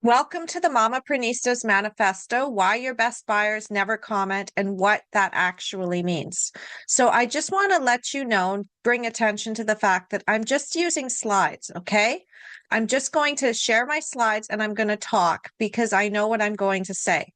Welcome to the Mamapronistas Manifesto, why your best buyers never comment and what that actually means. So I just want to let you know, bring attention to the fact that I'm just using slides, okay? I'm just going to share my slides and I'm going to talk because I know what I'm going to say.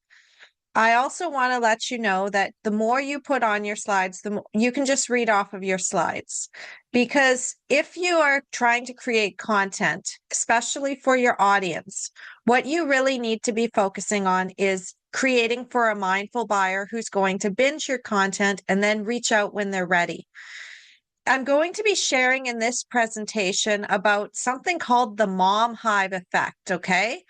I also want to let you know that the more you put on your slides, the more you can just read off of your slides. Because if you are trying to create content, especially for your audience, what you really need to be focusing on is creating for a mindful buyer who's going to binge your content and then reach out when they're ready. I'm going to be sharing in this presentation about something called the Mom Hive Effect, okay?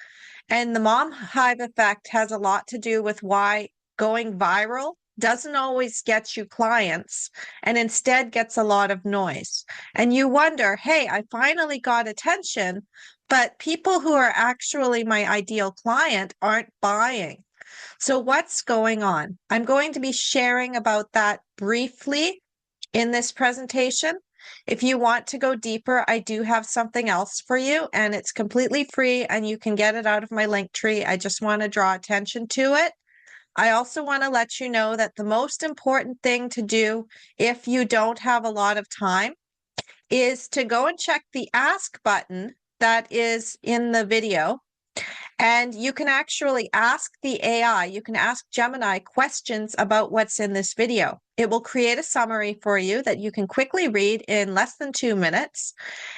And the Mom Hive Effect has a lot to do with why going viral doesn't always get you clients and instead gets a lot of noise. And you wonder, hey, I finally got attention, but people who are actually my ideal client aren't buying. So what's going on? I'm going to be sharing about that briefly in this presentation. If you want to go deeper, I do have something else for you, and it's completely free and you can get it out of my link tree. I just want to draw attention to it. I also want to let you know that the most important thing to do if you don't have a lot of time is to go and check the ask button that is in the video. And you can actually ask the AI, you can ask Gemini questions about what's in this video. It will create a summary for you that you can quickly read in less than 2 minutes,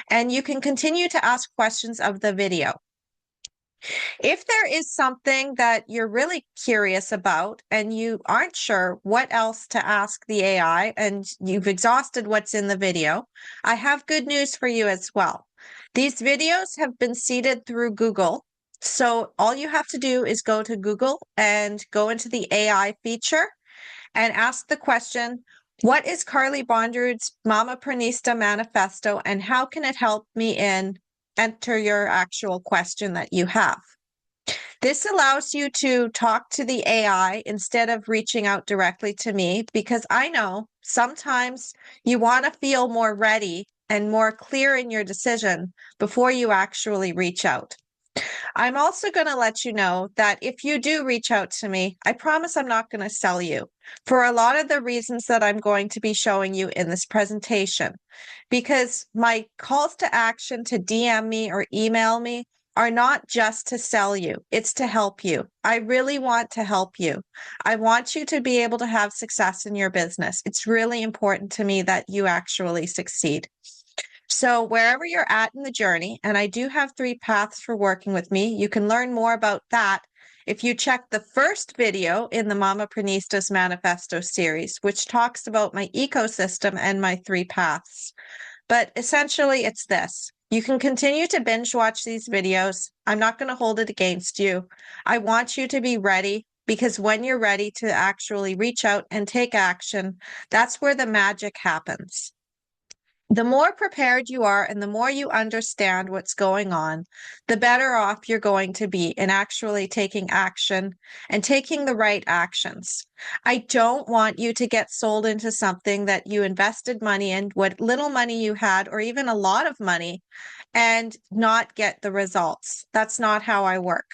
and you can continue to ask questions of the video. If there is something that you're really curious about and you aren't sure what else to ask the AI and you've exhausted what's in the video, I have good news for you as well. These videos have been seeded through Google. So all you have to do is go to Google and go into the AI feature and ask the question, what is Carly Bonderud's Mamaprenista Manifesto and how can it help me enter your actual question that you have. This allows you to talk to the AI instead of reaching out directly to me because I know sometimes you want to feel more ready and more clear in your decision before you actually reach out. I'm also going to let you know that if you do reach out to me, I promise I'm not going to sell you for a lot of the reasons that I'm going to be showing you in this presentation, because my calls to action to DM me or email me are not just to sell you, it's to help you. I really want to help you. I want you to be able to have success in your business. It's really important to me that you actually succeed. So wherever you're at in the journey, and I do have 3 paths for working with me, you can learn more about that if you check the first video in the Mamapronistas Manifesto series, which talks about my ecosystem and my 3 paths. But essentially it's this. You can continue to binge watch these videos. I'm not going to hold it against you. I want you to be ready because when you're ready to actually reach out and take action, that's where the magic happens. The more prepared you are and the more you understand what's going on, the better off you're going to be in actually taking action and taking the right actions. I don't want you to get sold into something that you invested money in, what little money you had, or even a lot of money, and not get the results. That's not how I work.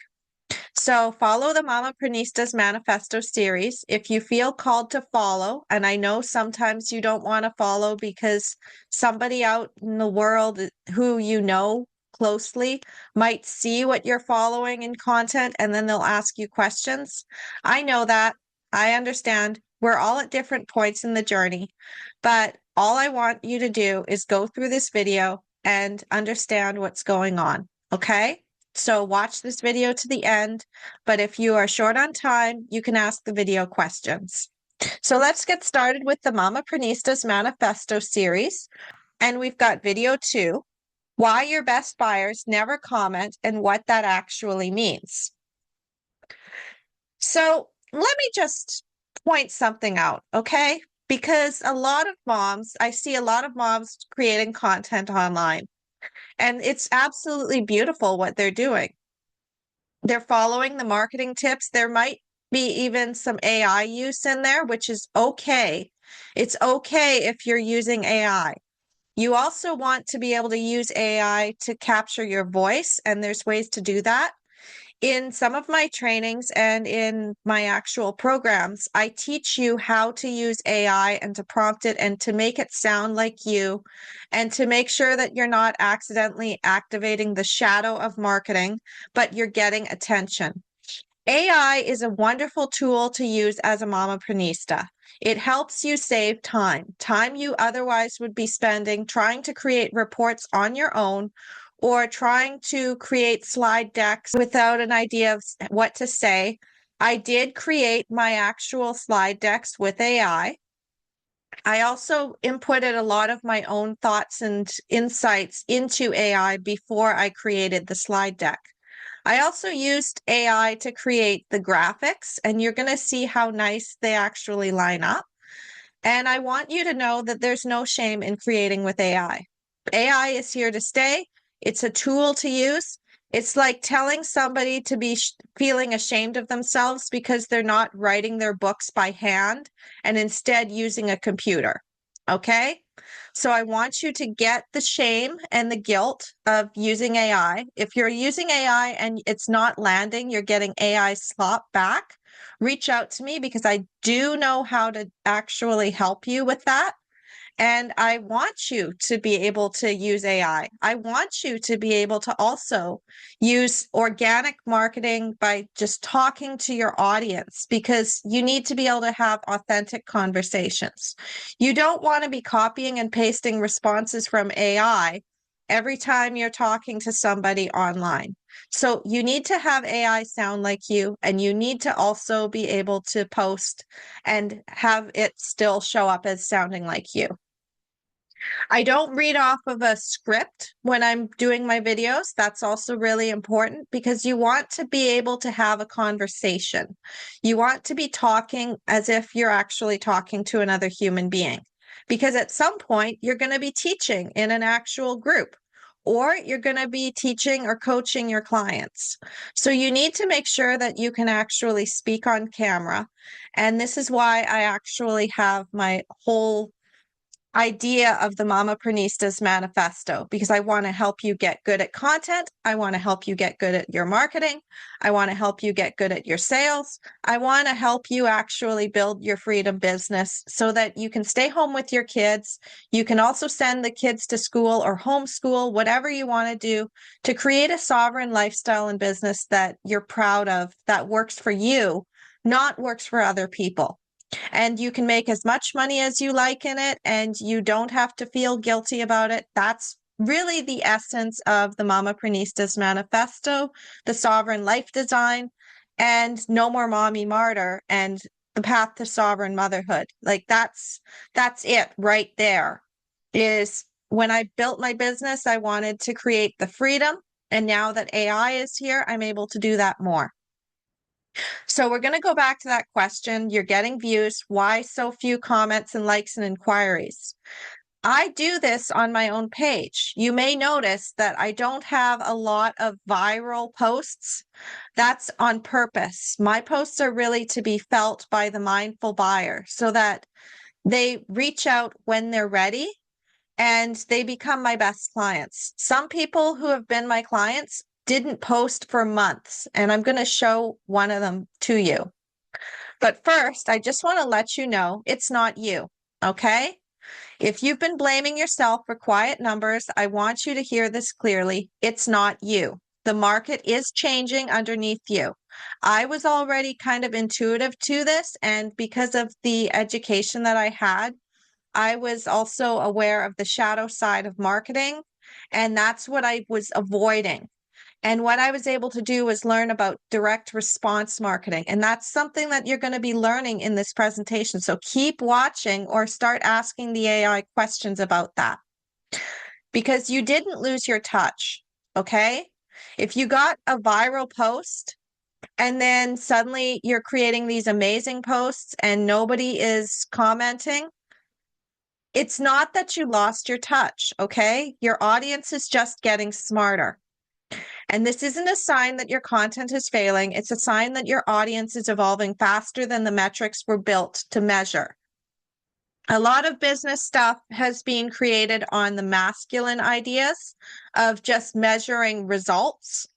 So follow the Mamapronistas Manifesto series if you feel called to follow. And I know sometimes you don't want to follow because somebody out in the world who you know closely might see what you're following in content and then they'll ask you questions. I know that. I understand. We're all at different points in the journey, but all I want you to do is go through this video and understand what's going on. Okay? So watch this video to the end, but if you are short on time, you can ask the video questions. So let's get started with the Mamapronistas Manifesto series. And we've got video 2, why your best buyers never comment and what that actually means. So let me just point something out, okay? Because a lot of moms, I see a lot of moms creating content online. And it's absolutely beautiful what they're doing. They're following the marketing tips. There might be even some AI use in there, which is okay. It's okay if you're using AI. You also want to be able to use AI to capture your voice, and there's ways to do that. In some of my trainings and in my actual programs, I teach you how to use AI and to prompt it and to make it sound like you and to make sure that you're not accidentally activating the shadow of marketing, but you're getting attention. AI is a wonderful tool to use as a mamaprenista. It helps you save time you otherwise would be spending trying to create reports on your own or trying to create slide decks without an idea of what to say. I did create my actual slide decks with AI. I also inputted a lot of my own thoughts and insights into AI before I created the slide deck. I also used AI to create the graphics, and you're going to see how nice they actually line up. And I want you to know that there's no shame in creating with AI. AI is here to stay. It's a tool to use. It's like telling somebody to be feeling ashamed of themselves because they're not writing their books by hand and instead using a computer. Okay? So I want you to get the shame and the guilt of using AI. If you're using AI and it's not landing, you're getting AI slop back, reach out to me because I do know how to actually help you with that. And I want you to be able to use AI. I want you to be able to also use organic marketing by just talking to your audience because you need to be able to have authentic conversations. You don't want to be copying and pasting responses from AI every time you're talking to somebody online. So you need to have AI sound like you, and you need to also be able to post and have it still show up as sounding like you. I don't read off of a script when I'm doing my videos. That's also really important because you want to be able to have a conversation. You want to be talking as if you're actually talking to another human being. Because at some point, you're going to be teaching in an actual group, or you're going to be teaching or coaching your clients. So you need to make sure that you can actually speak on camera. And this is why I actually have my whole idea of the Mamaprenista's Manifesto, because I want to help you get good at content. I want to help you get good at your marketing. I want to help you get good at your sales. I want to help you actually build your freedom business so that you can stay home with your kids. You can also send the kids to school or homeschool, whatever you want to do to create a sovereign lifestyle and business that you're proud of, that works for you, not works for other people. And you can make as much money as you like in it, and you don't have to feel guilty about it. That's really the essence of the Mamaprenista's Manifesto, the Sovereign Life Design, and No More Mommy Martyr, and the path to sovereign motherhood. Like that's it right there. Is when I built my business, I wanted to create the freedom, and now that AI is here, I'm able to do that more. So we're going to go back to that question. You're getting views. Why so few comments and likes and inquiries? I do this on my own page. You may notice that I don't have a lot of viral posts. That's on purpose. My posts are really to be felt by the mindful buyer so that they reach out when they're ready and they become my best clients. Some people who have been my clients didn't post for months, and I'm going to show one of them to you. But first, I just want to let you know it's not you, okay? If you've been blaming yourself for quiet numbers, I want you to hear this clearly. It's not you. The market is changing underneath you. I was already kind of intuitive to this, and because of the education that I had, I was also aware of the shadow side of marketing, and that's what I was avoiding. And what I was able to do was learn about direct response marketing. And that's something that you're going to be learning in this presentation. So keep watching or start asking the AI questions about that. Because you didn't lose your touch, okay? If you got a viral post and then suddenly you're creating these amazing posts and nobody is commenting, it's not that you lost your touch, okay? Your audience is just getting smarter. And this isn't a sign that your content is failing. It's a sign that your audience is evolving faster than the metrics were built to measure. A lot of business stuff has been created on the masculine ideas of just measuring results.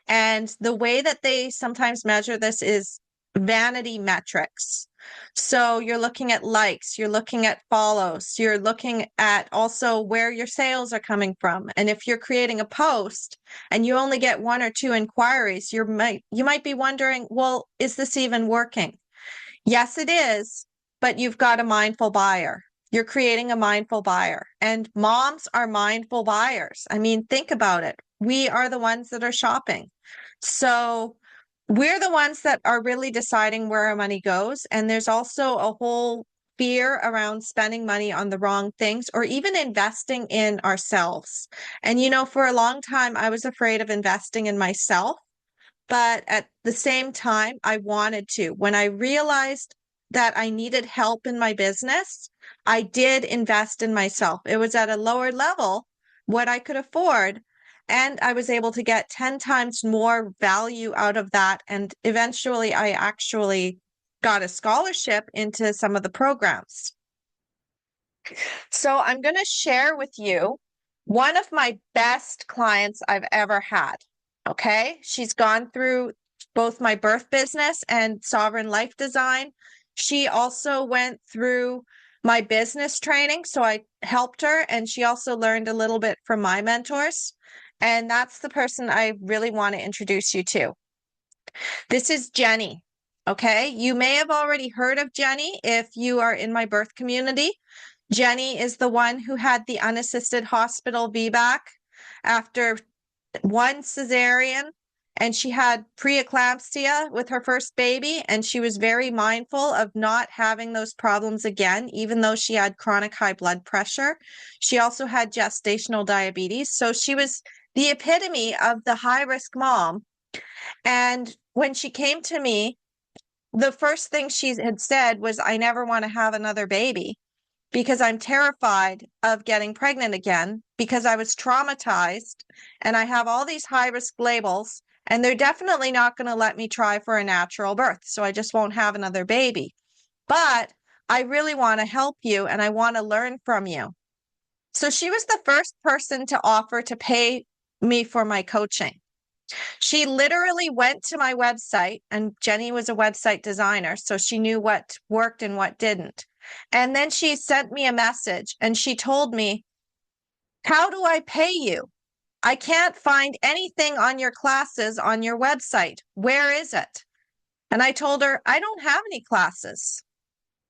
And the way that they sometimes measure this is vanity metrics. So you're looking at likes, you're looking at follows, you're looking at also where your sales are coming from. And if you're creating a post and you only get 1 or 2 inquiries, you might be wondering, well, is this even working? Yes, it is, but you've got a mindful buyer. You're creating a mindful buyer, and moms are mindful buyers. I mean, think about it. We are the ones that are shopping. So we're the ones that are really deciding where our money goes. And there's also a whole fear around spending money on the wrong things or even investing in ourselves. And, for a long time, I was afraid of investing in myself. But at the same time, I wanted to. When I realized that I needed help in my business, I did invest in myself. It was at a lower level, what I could afford. And I was able to get 10 times more value out of that. And eventually, I actually got a scholarship into some of the programs. So I'm going to share with you one of my best clients I've ever had. Okay. She's gone through both my birth business and Sovereign Life Design. She also went through my business training. So I helped her, and she also learned a little bit from my mentors. And that's the person I really want to introduce you to. This is Jenny. Okay. You may have already heard of Jenny if you are in my birth community. Jenny is the one who had the unassisted hospital VBAC after 1 cesarean, and she had preeclampsia with her first baby, and she was very mindful of not having those problems again, even though she had chronic high blood pressure. She also had gestational diabetes. So she was the epitome of the high-risk mom. And when she came to me, the first thing she had said was, I never want to have another baby, because I'm terrified of getting pregnant again because I was traumatized and I have all these high risk labels, and they're definitely not going to let me try for a natural birth. So I just won't have another baby. But I really want to help you and I want to learn from you. So she was the first person to offer to pay me for my coaching. She literally went to my website, and Jenny was a website designer, so she knew what worked and what didn't. And then she sent me a message and she told me, how do I pay you? I can't find anything on your classes on your website. Where is it? And I told her, I don't have any classes.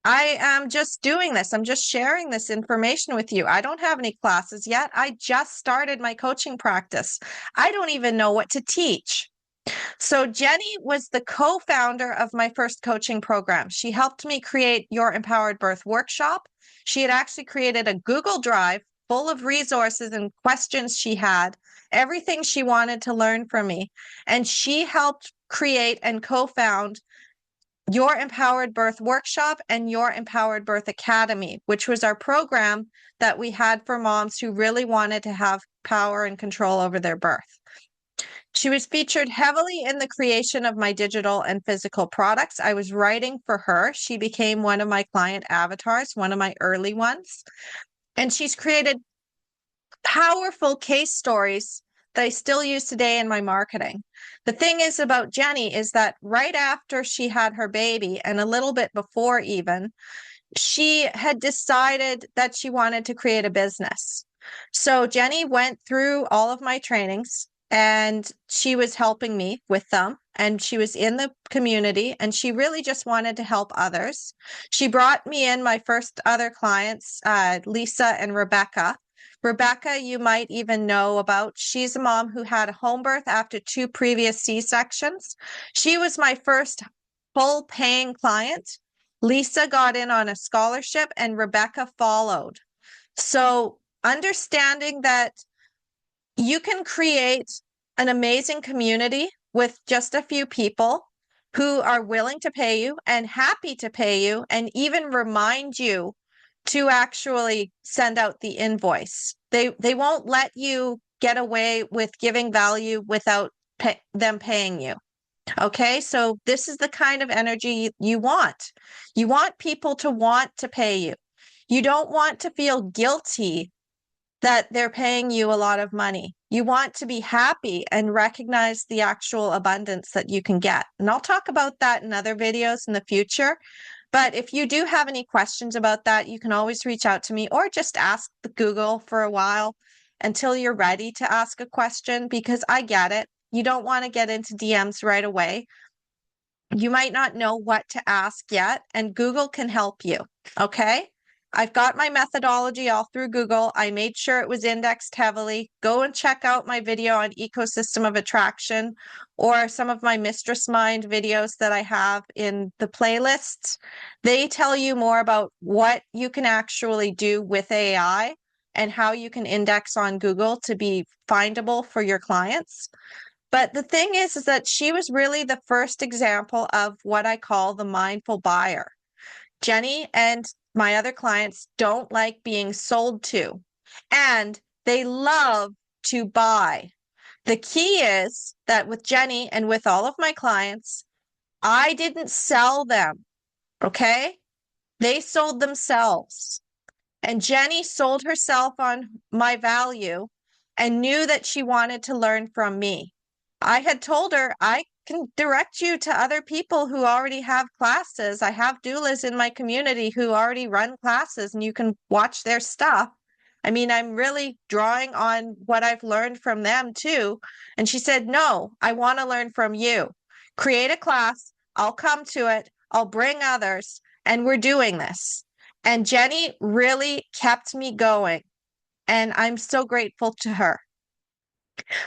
I am just doing this. I'm just sharing this information with you. I don't have any classes yet. I just started my coaching practice. I don't even know what to teach. So Jenny was the co-founder of my first coaching program. She helped me create Your Empowered Birth workshop. She had actually created a Google Drive full of resources and questions she had, everything she wanted to learn from me. And she helped create and co-found Your Empowered Birth workshop and Your Empowered Birth Academy, which was our program that we had for moms who really wanted to have power and control over their birth. She was featured heavily in the creation of my digital and physical products. I was writing for her. She became one of my client avatars, one of my early ones. And she's created powerful case stories that I still use today in my marketing. The thing is about Jenny is that right after she had her baby, and a little bit before even, she had decided that she wanted to create a business. So Jenny went through all of my trainings, and she was helping me with them, and she was in the community, and she really just wanted to help others. She brought me in my first other clients, Lisa and Rebecca. Rebecca, you might even know about. She's a mom who had a home birth after 2 previous C-sections. She was my first full paying client. Lisa got in on a scholarship and Rebecca followed. So understanding that you can create an amazing community with just a few people who are willing to pay you and happy to pay you and even remind you to actually send out the invoice. They won't let you get away with giving value without them paying you. Okay, so this is the kind of energy you want. You want people to want to pay you. You don't want to feel guilty that they're paying you a lot of money. You want to be happy and recognize the actual abundance that you can get. And I'll talk about that in other videos in the future. But if you do have any questions about that, you can always reach out to me or just ask Google for a while until you're ready to ask a question, because I get it. You don't want to get into DMs right away. You might not know what to ask yet, and Google can help you. Okay. I've got my methodology all through Google. I made sure it was indexed heavily. Go and check out my video on ecosystem of attraction or some of my Mistress Mind videos that I have in the playlists. They tell you more about what you can actually do with AI and how you can index on Google to be findable for your clients. But the thing is that she was really the first example of what I call the mindful buyer. Jenny and my other clients don't like being sold to, and they love to buy. The key is that with Jenny and with all of my clients, I didn't sell them, okay? They sold themselves. And Jenny sold herself on my value and knew that she wanted to learn from me. I had told her, I can direct you to other people who already have classes. I have doulas in my community who already run classes, and you can watch their stuff. I mean, I'm really drawing on what I've learned from them too. And she said, no, I want to learn from you. Create a class. I'll come to it. I'll bring others. And we're doing this. And Jenny really kept me going. And I'm so grateful to her.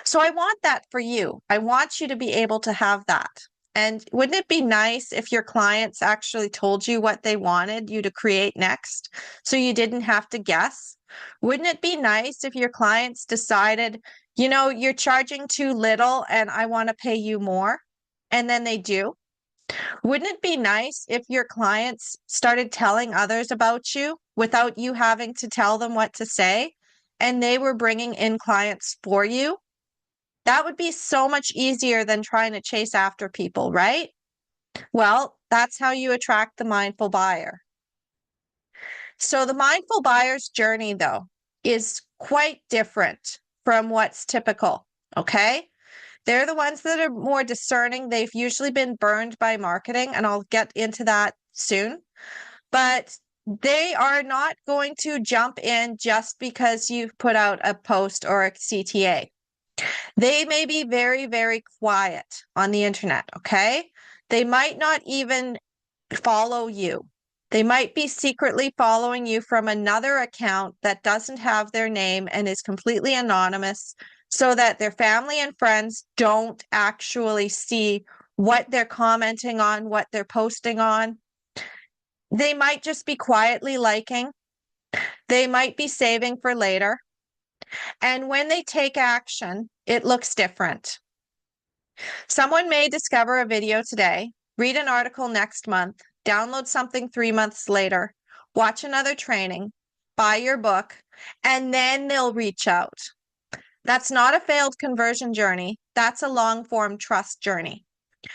So I want that for you. I want you to be able to have that. And wouldn't it be nice if your clients actually told you what they wanted you to create next, so you didn't have to guess? Wouldn't it be nice if your clients decided, you know, you're charging too little and I want to pay you more? And then they do. Wouldn't it be nice if your clients started telling others about you without you having to tell them what to say, and they were bringing in clients for you? That would be so much easier than trying to chase after people, right? Well, that's how you attract the mindful buyer. So the mindful buyer's journey, though, is quite different from what's typical, okay? They're the ones that are more discerning. They've usually been burned by marketing, and I'll get into that soon. But they are not going to jump in just because you've put out a post or a CTA. They may be very, very quiet on the internet, okay? They might not even follow you. They might be secretly following you from another account that doesn't have their name and is completely anonymous, so that their family and friends don't actually see what they're commenting on, what they're posting on. They might just be quietly liking. They might be saving for later. And when they take action, it looks different. Someone may discover a video today, read an article next month, download something 3 months later, watch another training, buy your book, and then they'll reach out. That's not a failed conversion journey. That's a long-form trust journey.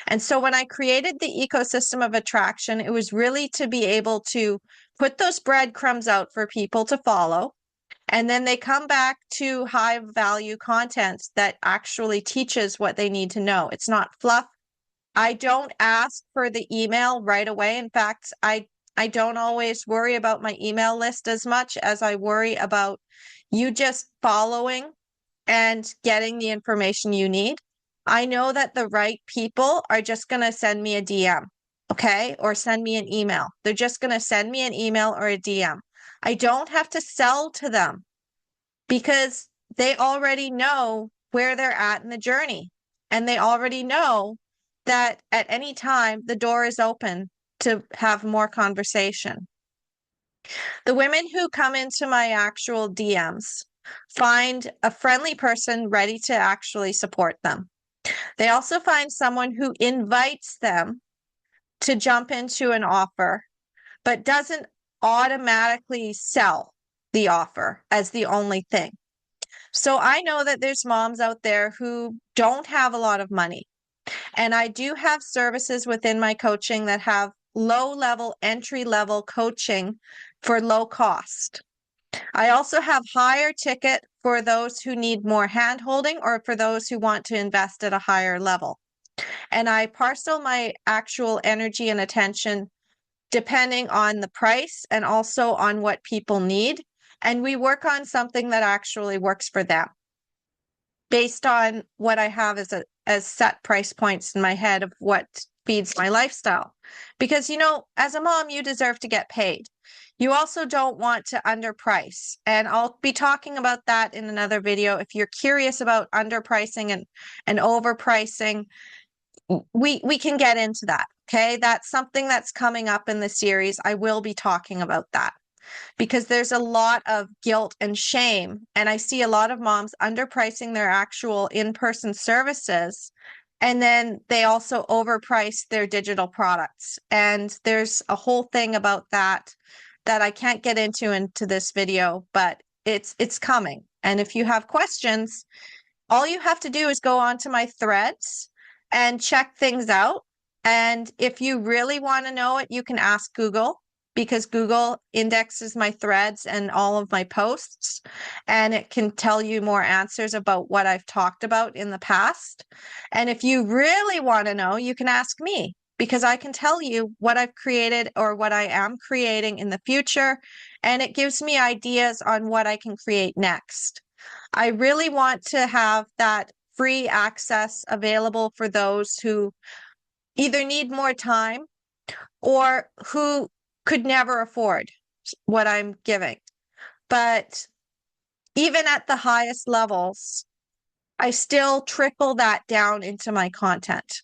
And so when I created the ecosystem of attraction, it was really to be able to put those breadcrumbs out for people to follow. And then they come back to high value content that actually teaches what they need to know. It's not fluff. I don't ask for the email right away. In fact, I don't always worry about my email list as much as I worry about you just following and getting the information you need. I know that the right people are just going to send me a DM, okay? Or send me an email. They're just going to send me an email or a DM. I don't have to sell to them because they already know where they're at in the journey. And they already know that at any time the door is open to have more conversation. The women who come into my actual DMs find a friendly person ready to actually support them. They also find someone who invites them to jump into an offer, but doesn't automatically sell the offer as the only thing. So I know that there's moms out there who don't have a lot of money. And I do have services within my coaching that have low-level, entry-level coaching for low cost. I also have higher ticket for those who need more hand holding or for those who want to invest at a higher level. And I parcel my actual energy and attention depending on the price and also on what people need. And we work on something that actually works for them based on what I have as set price points in my head of what feeds my lifestyle. Because, as a mom, you deserve to get paid. You also don't want to underprice. And I'll be talking about that in another video. If you're curious about underpricing and overpricing, we can get into that. Okay. That's something that's coming up in the series. I will be talking about that because there's a lot of guilt and shame. And I see a lot of moms underpricing their actual in-person services. And then they also overprice their digital products. And there's a whole thing about that I can't get into this video, but it's coming. And if you have questions, all you have to do is go onto my threads and check things out. And if you really want to know it, you can ask Google because Google indexes my threads and all of my posts, and it can tell you more answers about what I've talked about in the past. And if you really want to know, you can ask me because I can tell you what I've created or what I am creating in the future, and it gives me ideas on what I can create next. I really want to have that free access available for those who either need more time or who could never afford what I'm giving. But even at the highest levels, I still trickle that down into my content.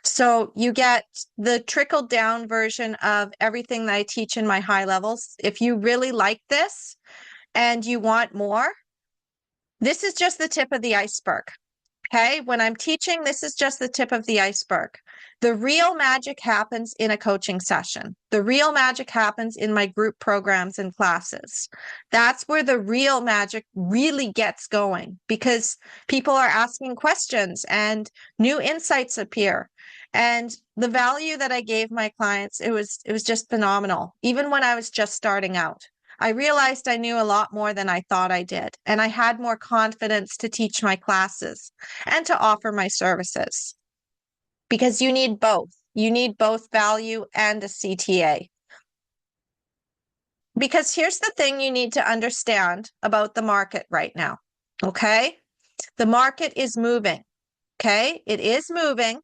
So you get the trickled down version of everything that I teach in my high levels. If you really like this and you want more, this is just the tip of the iceberg. Okay, when I'm teaching, this is just the tip of the iceberg. The real magic happens in a coaching session. The real magic happens in my group programs and classes. That's where the real magic really gets going because people are asking questions and new insights appear. And the value that I gave my clients, it was just phenomenal. Even when I was just starting out, I realized I knew a lot more than I thought I did, and I had more confidence to teach my classes and to offer my services because you need both. You need both value and a CTA. Because here's the thing you need to understand about the market right now, okay? The market is moving, okay? It is moving.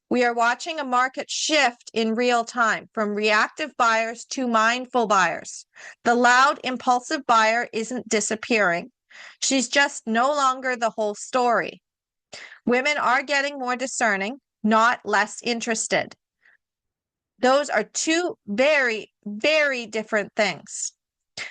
We are watching a market shift in real time from reactive buyers to mindful buyers. The loud, impulsive buyer isn't disappearing. She's just no longer the whole story. Women are getting more discerning, not less interested. Those are two very, very different things.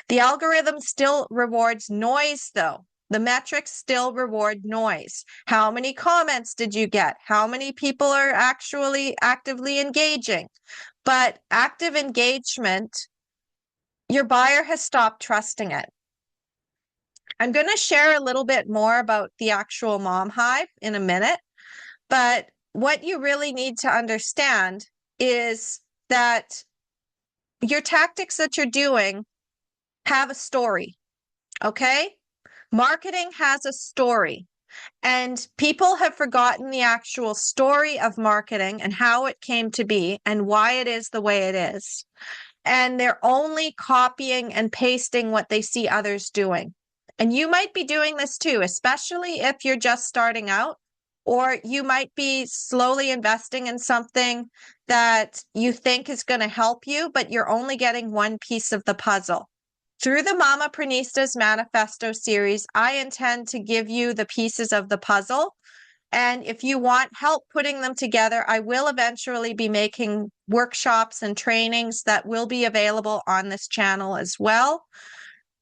The algorithm still rewards noise, though. The metrics still reward noise. How many comments did you get? How many people are actually actively engaging? But active engagement, your buyer has stopped trusting it. I'm going to share a little bit more about the actual Mom Hive in a minute. But what you really need to understand is that your tactics that you're doing have a story, okay? Marketing has a story, and people have forgotten the actual story of marketing and how it came to be and why it is the way it is. And they're only copying and pasting what they see others doing. And you might be doing this too, especially if you're just starting out, or you might be slowly investing in something that you think is going to help you, but you're only getting one piece of the puzzle. Through the Mamaprinista's Manifesto series, I intend to give you the pieces of the puzzle. And if you want help putting them together, I will eventually be making workshops and trainings that will be available on this channel as well.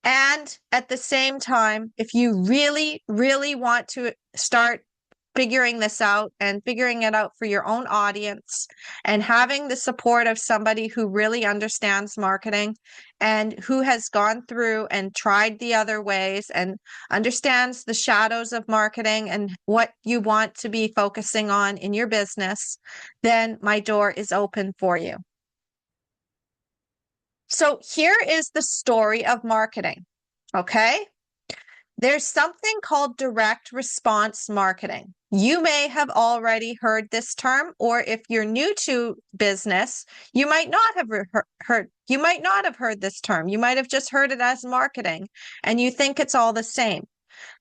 And at the same time, if you really, really want to start figuring this out and figuring it out for your own audience and having the support of somebody who really understands marketing and who has gone through and tried the other ways and understands the shadows of marketing and what you want to be focusing on in your business, then my door is open for you. So here is the story of marketing. Okay? There's something called direct response marketing. You may have already heard this term, or if you're new to business, you might not have heard this term. You might have just heard it as marketing and you think it's all the same.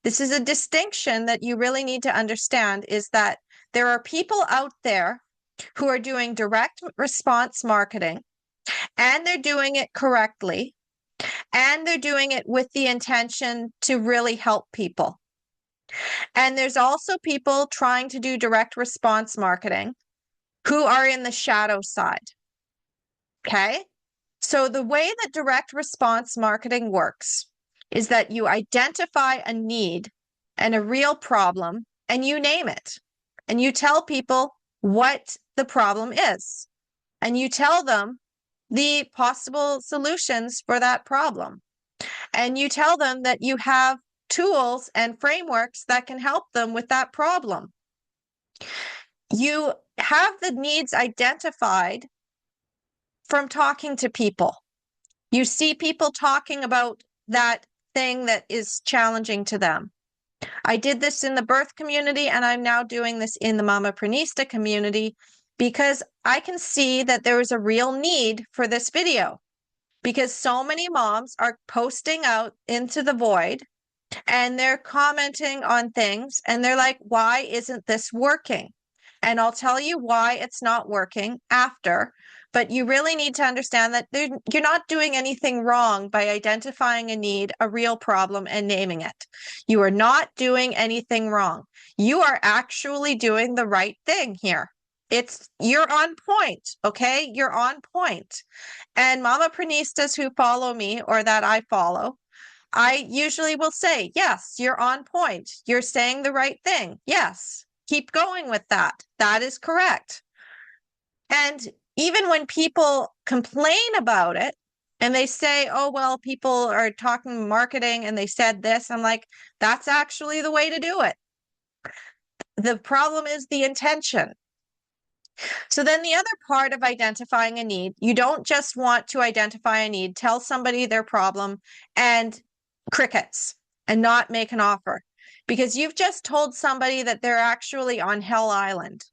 This is a distinction that you really need to understand, is that there are people out there who are doing direct response marketing, and they're doing it correctly, and they're doing it with the intention to really help people. And there's also people trying to do direct response marketing who are in the shadow side. Okay? So the way that direct response marketing works is that you identify a need and a real problem and you name it. And you tell people what the problem is. And you tell them the possible solutions for that problem. And you tell them that you have tools and frameworks that can help them with that problem. You have the needs identified from talking to people. You see people talking about that thing that is challenging to them. I did this in the birth community, and I'm now doing this in the Mamaprenista community because I can see that there is a real need for this video, because so many moms are posting out into the void and they're commenting on things and they're like, why isn't this working? And I'll tell you why it's not working after. But you really need to understand that you're not doing anything wrong by identifying a need, a real problem, and naming it. You are not doing anything wrong. You are actually doing the right thing here. You're on point, okay? You're on point. And Mamaprenistas who follow me or that I follow, I usually will say, yes, you're on point. You're saying the right thing. Yes, keep going with that. That is correct. And even when people complain about it and they say, oh, well, people are talking marketing and they said this, I'm like, that's actually the way to do it. The problem is the intention. So then the other part of identifying a need, you don't just want to identify a need, tell somebody their problem and crickets and not make an offer, because you've just told somebody that they're actually on Hell Island.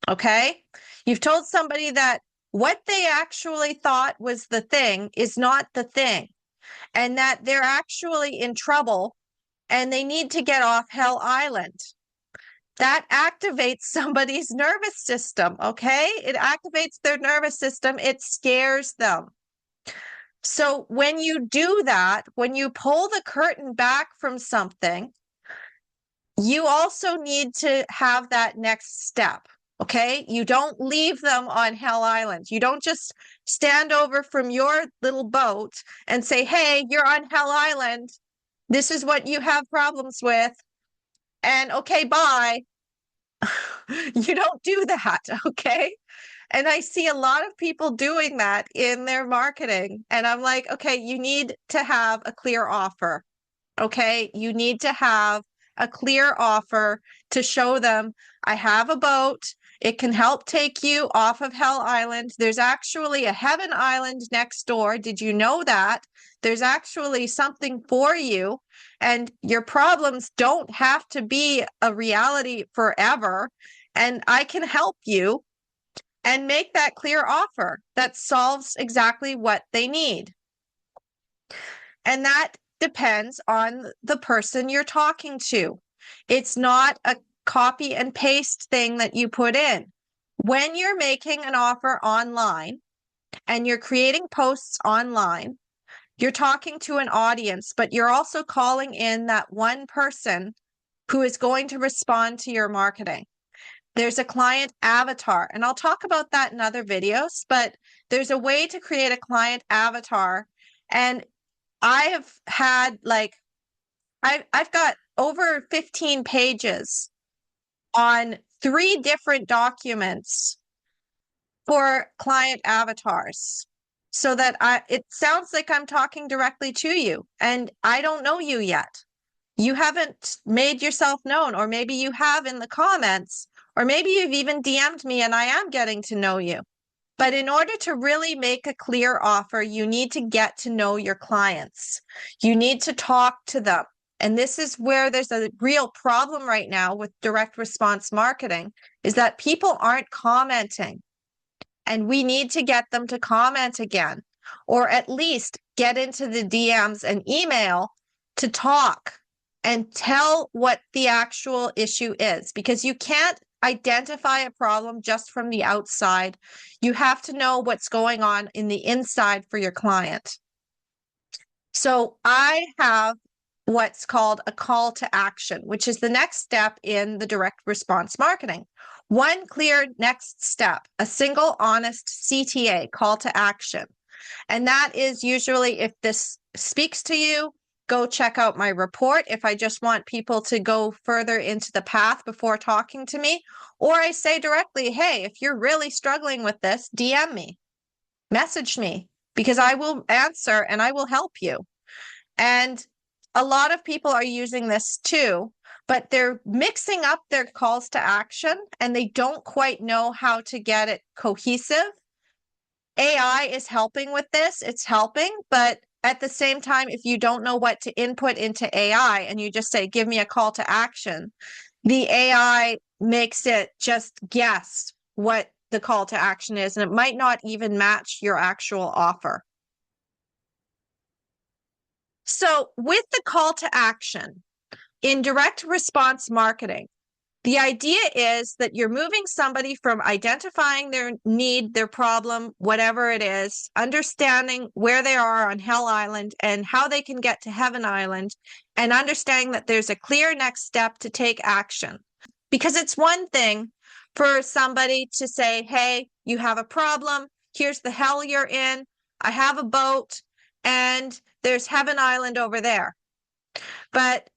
Okay? You've told somebody that what they actually thought was the thing is not the thing, and that they're actually in trouble and they need to get off Hell Island. That activates somebody's nervous system, okay? It activates their nervous system. It scares them. So when you do that, when you pull the curtain back from something, you also need to have that next step. Okay, you don't leave them on Hell Island. You don't just stand over from your little boat and say, hey, you're on Hell Island. This is what you have problems with. And okay, bye. You don't do that, okay? And I see a lot of people doing that in their marketing. And I'm like, okay, you need to have a clear offer. Okay, you need to have a clear offer to show them, I have a boat. It can help take you off of Hell Island. There's actually a Heaven Island next door. Did you know that? There's actually something for you, and your problems don't have to be a reality forever. And I can help you, and make that clear offer that solves exactly what they need. And that depends on the person you're talking to. It's not a copy and paste thing that you put in. When you're making an offer online and you're creating posts online, you're talking to an audience, but you're also calling in that one person who is going to respond to your marketing. There's a client avatar, and I'll talk about that in other videos, but there's a way to create a client avatar. And I have had I've got over 15 pages on 3 different documents for client avatars, so that it sounds like I'm talking directly to you, and I don't know you yet. You haven't made yourself known, or maybe you have in the comments, or maybe you've even DM'd me and I am getting to know you. But in order to really make a clear offer, you need to get to know your clients. You need to talk to them. And this is where there's a real problem right now with direct response marketing, is that people aren't commenting. And we need to get them to comment again, or at least get into the DMs and email to talk and tell what the actual issue is, because you can't identify a problem just from the outside. You have to know what's going on in the inside for your client. So I have what's called a call to action, which is the next step in the direct response marketing. One clear next step, a single honest CTA, call to action. And that is usually, if this speaks to you, go check out my report. If I just want people to go further into the path before talking to me, or I say directly, hey, if you're really struggling with this, DM me, message me, because I will answer and I will help you. And a lot of people are using this too, but they're mixing up their calls to action and they don't quite know how to get it cohesive. AI is helping with this. It's helping, but at the same time, if you don't know what to input into AI and you just say, give me a call to action, the AI makes it just guess what the call to action is, and it might not even match your actual offer. So with the call to action in direct response marketing, the idea is that you're moving somebody from identifying their need, their problem, whatever it is, understanding where they are on Hell Island and how they can get to Heaven Island, and understanding that there's a clear next step to take action. Because it's one thing for somebody to say, hey, you have a problem, here's the hell you're in, I have a boat, and there's Heaven Island over there. But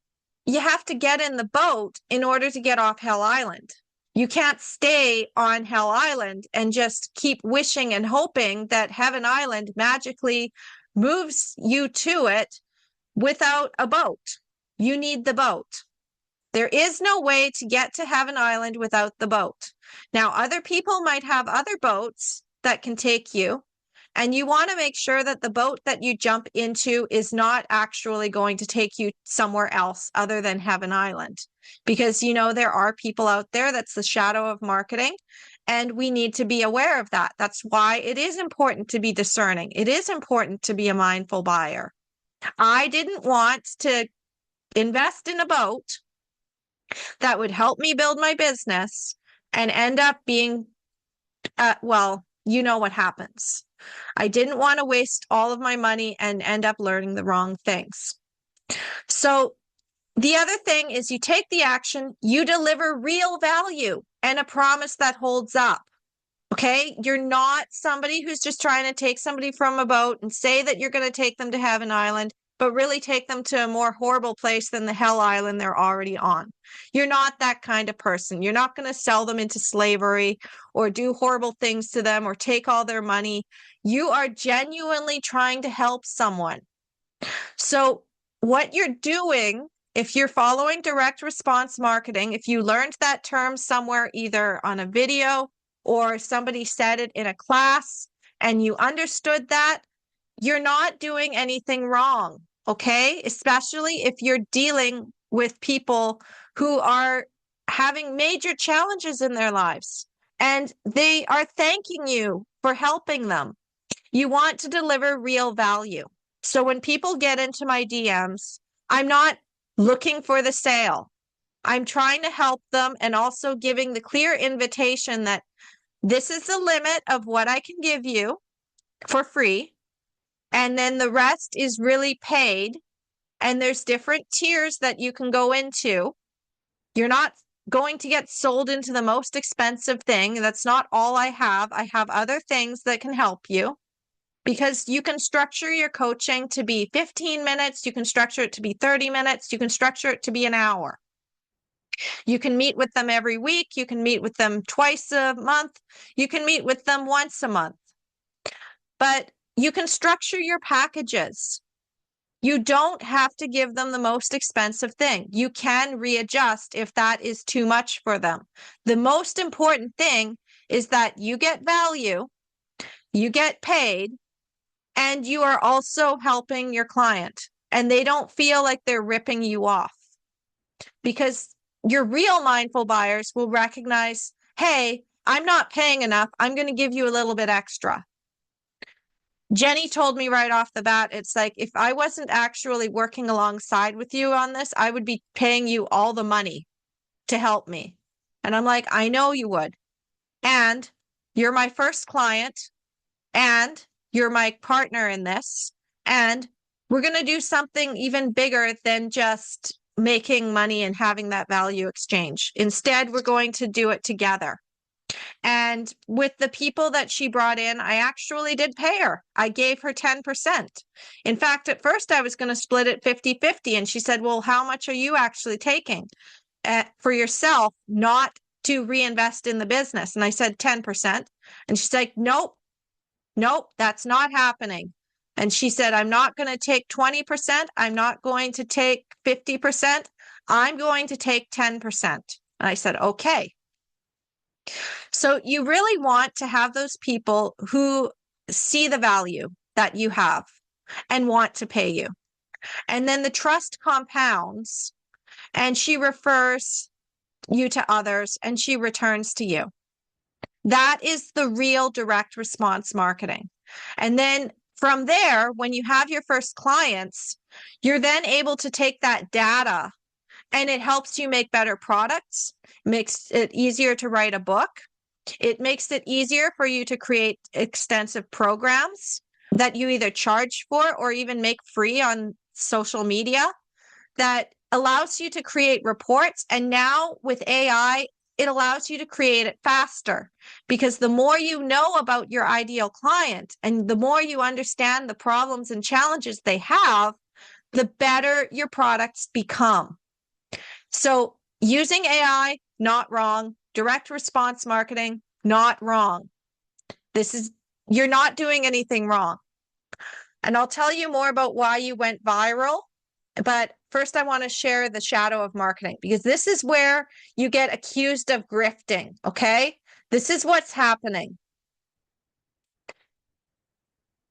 you have to get in the boat in order to get off Hell Island. You can't stay on Hell Island and just keep wishing and hoping that Heaven Island magically moves you to it without a boat. You need the boat. There is no way to get to Heaven Island without the boat. Now, other people might have other boats that can take you, and you want to make sure that the boat that you jump into is not actually going to take you somewhere else other than Heaven Island. Because, you know, there are people out there, that's the shadow of marketing, and we need to be aware of that. That's why it is important to be discerning. It is important to be a mindful buyer. I didn't want to invest in a boat that would help me build my business and end up being, well, you know what happens. I didn't want to waste all of my money and end up learning the wrong things. So the other thing is, you take the action, you deliver real value and a promise that holds up. Okay, you're not somebody who's just trying to take somebody from a boat and say that you're going to take them to Heaven Island, but really take them to a more horrible place than the Hell Island they're already on. You're not that kind of person. You're not going to sell them into slavery or do horrible things to them or take all their money. You are genuinely trying to help someone. So what you're doing, if you're following direct response marketing, if you learned that term somewhere, either on a video or somebody said it in a class and you understood that, you're not doing anything wrong, okay? Especially if you're dealing with people who are having major challenges in their lives and they are thanking you for helping them. You want to deliver real value. So when people get into my DMs, I'm not looking for the sale. I'm trying to help them and also giving the clear invitation that this is the limit of what I can give you for free. And then the rest is really paid. And there's different tiers that you can go into. You're not going to get sold into the most expensive thing. That's not all I have. I have other things that can help you, because you can structure your coaching to be 15 minutes. You can structure it to be 30 minutes. You can structure it to be an hour. You can meet with them every week. You can meet with them twice a month. You can meet with them once a month. But you can structure your packages. You don't have to give them the most expensive thing. You can readjust if that is too much for them. The most important thing is that you get value you get paid, and you are also helping your client, and they don't feel like they're ripping you off. Because your real mindful buyers will recognize, hey, I'm not paying enough. I'm going to give you a little bit extra. Jenny told me right off the bat, it's like, if I wasn't actually working alongside with you on this, I would be paying you all the money to help me. And I'm like, I know you would. And you're my first client, and you're my partner in this. And we're going to do something even bigger than just making money and having that value exchange. Instead, we're going to do it together. And with the people that she brought in, I actually did pay her. I gave her 10%. In fact, at first I was going to split it 50-50. And she said, well, how much are you actually taking for yourself, not to reinvest in the business? And I said 10%. And she's like, nope, that's not happening. And she said, I'm not going to take 20%. I'm not going to take 50%. I'm going to take 10%. And I said, okay. So you really want to have those people who see the value that you have and want to pay you. And then the trust compounds, and she refers you to others, and she returns to you. That is the real direct response marketing. And then from there, when you have your first clients, you're then able to take that data, and it helps you make better products, makes it easier to write a book. It makes it easier for you to create extensive programs that you either charge for or even make free on social media that allows you to create reports. And now with AI, it allows you to create it faster, because the more you know about your ideal client and the more you understand the problems and challenges they have, the better your products become. So using AI, not wrong. Direct response marketing, not wrong. You're not doing anything wrong. And I'll tell you more about why you went viral. But first, I want to share the shadow of marketing, because this is where you get accused of grifting. Okay. This is what's happening.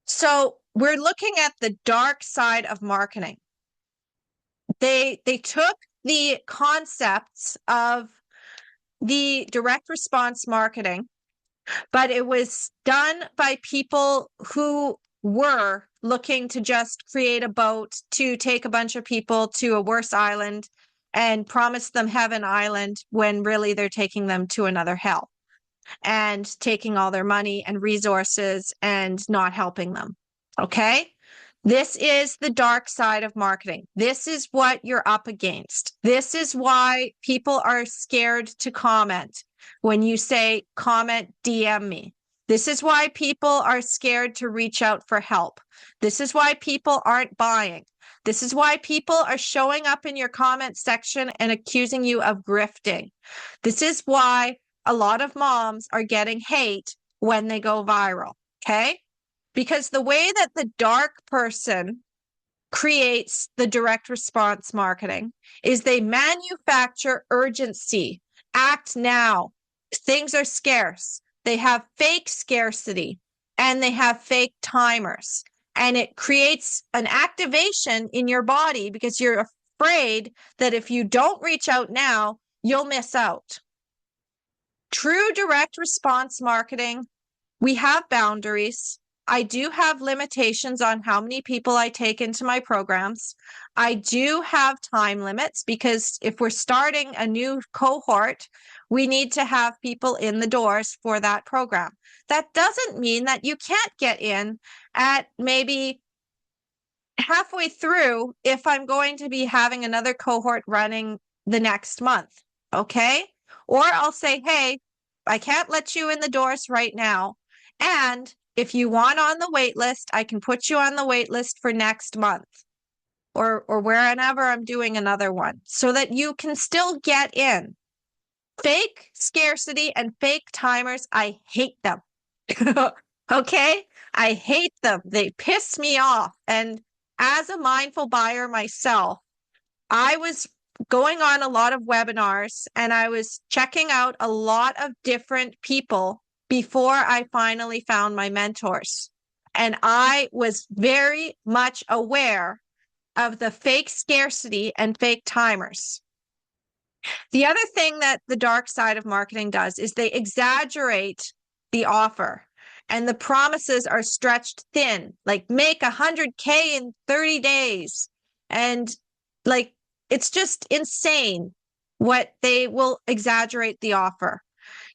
So we're looking at the dark side of marketing. They took the concepts of the direct response marketing, but it was done by people who were looking to just create a boat to take a bunch of people to a worse island and promise them heaven island, when really they're taking them to another hell and taking all their money and resources and not helping them. Okay? This is the dark side of marketing. This is what you're up against. This is why people are scared to comment when you say, comment, DM me. This is why people are scared to reach out for help. This is why people aren't buying. This is why people are showing up in your comment section and accusing you of grifting. This is why a lot of moms are getting hate when they go viral. Okay? Because the way that the dark person creates the direct response marketing is they manufacture urgency. Act now. Things are scarce. They have fake scarcity, and they have fake timers. And it creates an activation in your body because you're afraid that if you don't reach out now, you'll miss out. True direct response marketing, we have boundaries. I do have limitations on how many people I take into my programs. I do have time limits, because if we're starting a new cohort, we need to have people in the doors for that program. That doesn't mean that you can't get in at maybe halfway through if I'm going to be having another cohort running the next month. Okay? Or I'll say, hey, I can't let you in the doors right now. And if you want on the wait list, I can put you on the wait list for next month, or wherever I'm doing another one, so that you can still get in. Fake scarcity and fake timers, I hate them. Okay? I hate them. They piss me off. And as a mindful buyer myself, I was going on a lot of webinars, and I was checking out a lot of different people before I finally found my mentors. And I was very much aware of the fake scarcity and fake timers. The other thing that the dark side of marketing does is they exaggerate the offer, and the promises are stretched thin, like make 100K in 30 days. And like, it's just insane what they will exaggerate the offer.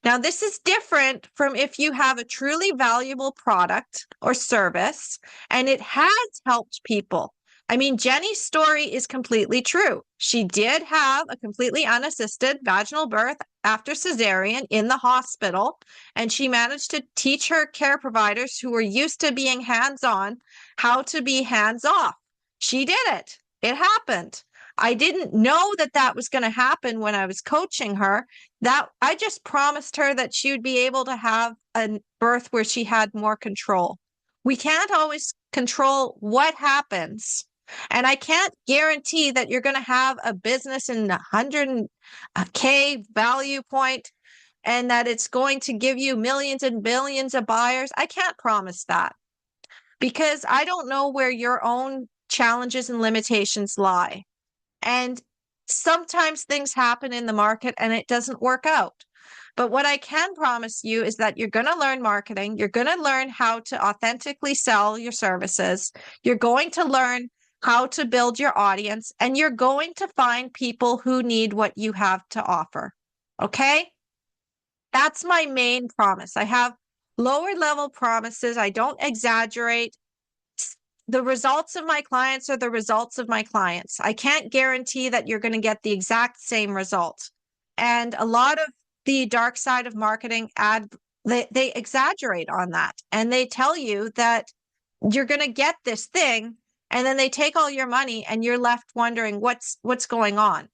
Now, this is different from if you have a truly valuable product or service and it has helped people. I mean, Jenny's story is completely true. She did have a completely unassisted vaginal birth after cesarean in the hospital, and she managed to teach her care providers who were used to being hands-on how to be hands-off. She did it. It happened. I didn't know that that was going to happen when I was coaching her. That I just promised her that she would be able to have a birth where she had more control. We can't always control what happens. And I can't guarantee that you're going to have a business in 100K value point and that it's going to give you millions and billions of buyers. I can't promise that because I don't know where your own challenges and limitations lie. And sometimes things happen in the market and it doesn't work out. But what I can promise you is that you're going to learn marketing. You're going to learn how to authentically sell your services. You're going to learn how to build your audience, and you're going to find people who need what you have to offer. Okay? That's my main promise. I have lower level promises. I don't exaggerate. The results of my clients are the results of my clients. I can't guarantee that you're going to get the exact same result. And a lot of the dark side of marketing they exaggerate on that. And they tell you that you're going to get this thing, and then they take all your money and you're left wondering what's going on.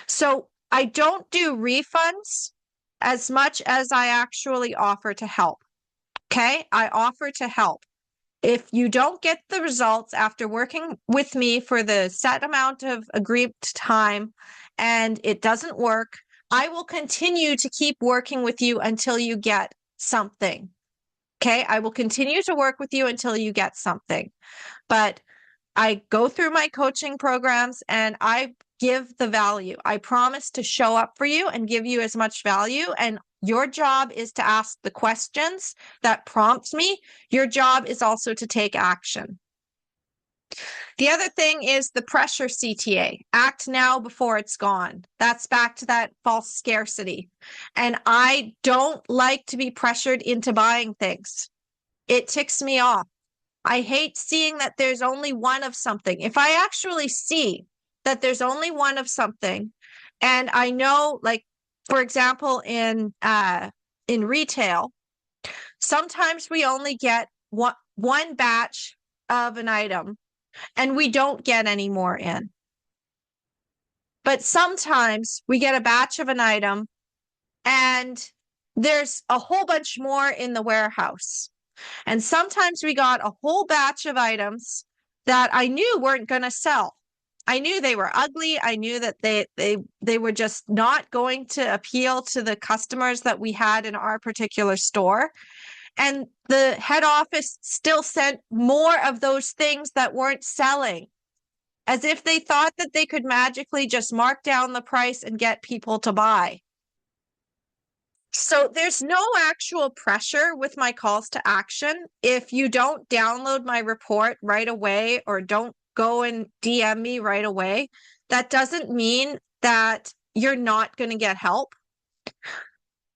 So I don't do refunds as much as I actually offer to help. Okay? I offer to help. If you don't get the results after working with me for the set amount of agreed time and it doesn't work, I will continue to keep working with you until you get something. Okay? I will continue to work with you until you get something. But I go through my coaching programs and I give the value. I promise to show up for you and give you as much value. And your job is to ask the questions that prompt me. Your job is also to take action. The other thing is the pressure CTA. Act now before it's gone. That's back to that false scarcity. And I don't like to be pressured into buying things. It ticks me off. I hate seeing that there's only one of something. If I actually see that there's only one of something, and I know, like, for example, in retail, sometimes we only get one batch of an item and we don't get any more in. But sometimes we get a batch of an item and there's a whole bunch more in the warehouse. And sometimes we got a whole batch of items that I knew weren't going to sell. I knew they were ugly. I knew that they were just not going to appeal to the customers that we had in our particular store. And the head office still sent more of those things that weren't selling, as if they thought that they could magically just mark down the price and get people to buy. So there's no actual pressure with my calls to action. If you don't download my report right away or don't go and DM me right away, that doesn't mean that you're not going to get help.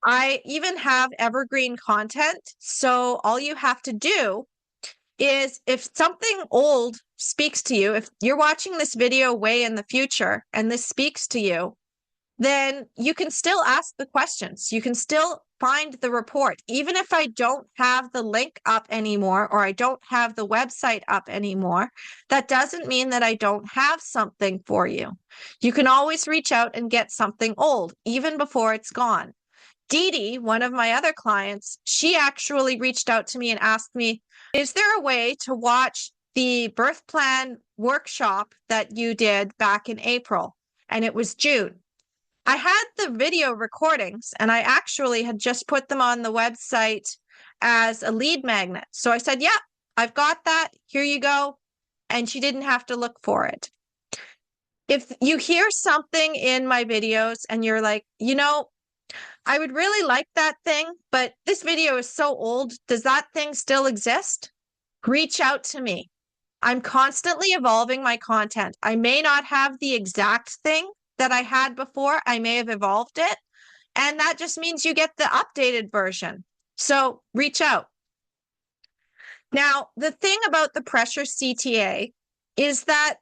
I even have evergreen content. So all you have to do is, if something old speaks to you, if you're watching this video way in the future and this speaks to you, then you can still ask the questions. You can still find the report. Even if I don't have the link up anymore, or I don't have the website up anymore, that doesn't mean that I don't have something for you. You can always reach out and get something old, even before it's gone. Dee Dee, one of my other clients, she actually reached out to me and asked me, is there a way to watch the birth plan workshop that you did back in April? And it was June. I had the video recordings and I actually had just put them on the website as a lead magnet. So I said, yeah, I've got that. Here you go. And she didn't have to look for it. If you hear something in my videos and you're like, I would really like that thing, but this video is so old. Does that thing still exist? Reach out to me. I'm constantly evolving my content. I may not have the exact thing that I had before. I may have evolved it. And that just means you get the updated version. So reach out. Now, the thing about the pressure CTA is that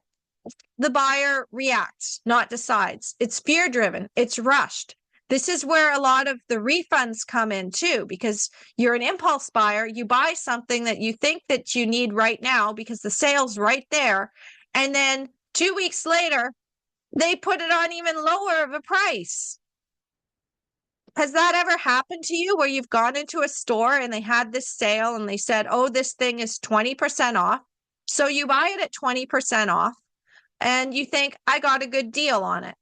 the buyer reacts, not decides. It's fear driven. It's rushed. This is where a lot of the refunds come in too, because you're an impulse buyer. You buy something that you think that you need right now because the sale's right there. And then 2 weeks later, they put it on even lower of a price. Has that ever happened to you where you've gone into a store and they had this sale and they said, oh, this thing is 20% off. So you buy it at 20% off and you think, I got a good deal on it.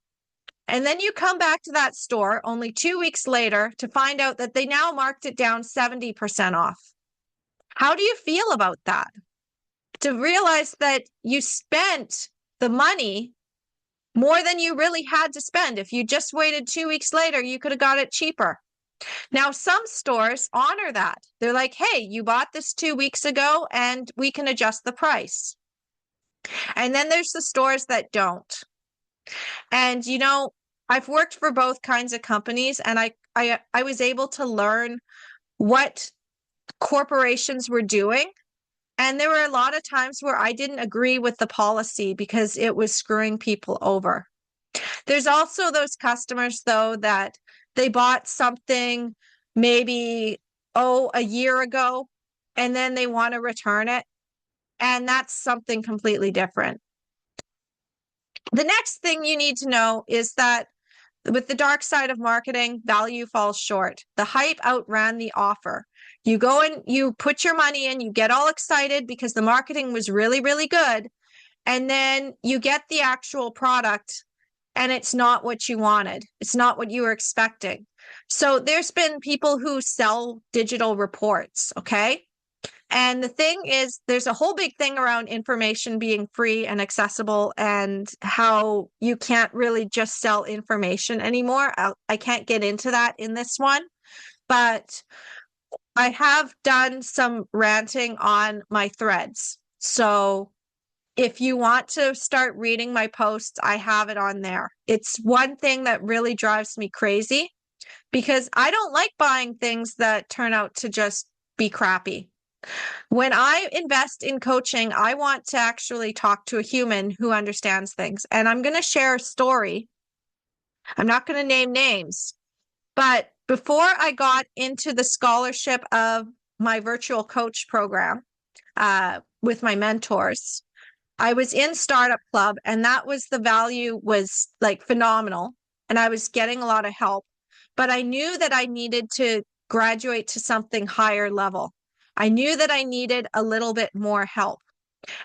And then you come back to that store only 2 weeks later to find out that they now marked it down 70% off. How do you feel about that? To realize that you spent the money more than you really had to spend. If you just waited 2 weeks later, you could have got it cheaper. Now, some stores honor that. They're like, hey, you bought this 2 weeks ago and we can adjust the price. And then there's the stores that don't. And, I've worked for both kinds of companies and I was able to learn what corporations were doing. And there were a lot of times where I didn't agree with the policy because it was screwing people over. There's also those customers, though, that they bought something maybe, a year ago, and then they want to return it. And that's something completely different. The next thing you need to know is that with the dark side of marketing, value falls short. The hype outran the offer. You go and you put your money in, you get all excited because the marketing was really, really good. And then you get the actual product and it's not what you wanted. It's not what you were expecting. So there's been people who sell digital reports, okay? And the thing is, there's a whole big thing around information being free and accessible and how you can't really just sell information anymore. I can't get into that in this one, but I have done some ranting on my threads. So if you want to start reading my posts, I have it on there. It's one thing that really drives me crazy because I don't like buying things that turn out to just be crappy. When I invest in coaching, I want to actually talk to a human who understands things. And I'm going to share a story. I'm not going to name names, but before I got into the scholarship of my virtual coach program with my mentors, I was in Startup Club and that was the value was like phenomenal. And I was getting a lot of help, but I knew that I needed to graduate to something higher level. I knew that I needed a little bit more help.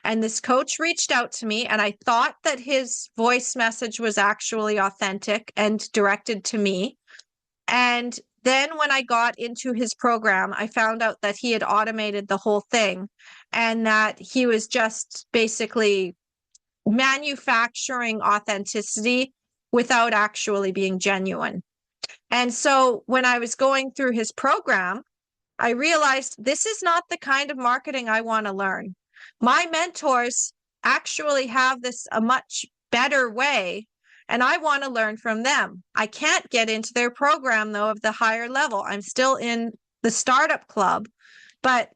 And this coach reached out to me and I thought that his voice message was actually authentic and directed to me. And then when I got into his program, I found out that he had automated the whole thing and that he was just basically manufacturing authenticity without actually being genuine. And so when I was going through his program, I realized this is not the kind of marketing I want to learn. My mentors actually have this a much better way, and I want to learn from them. I can't get into their program, though, of the higher level. I'm still in the Startup Club, but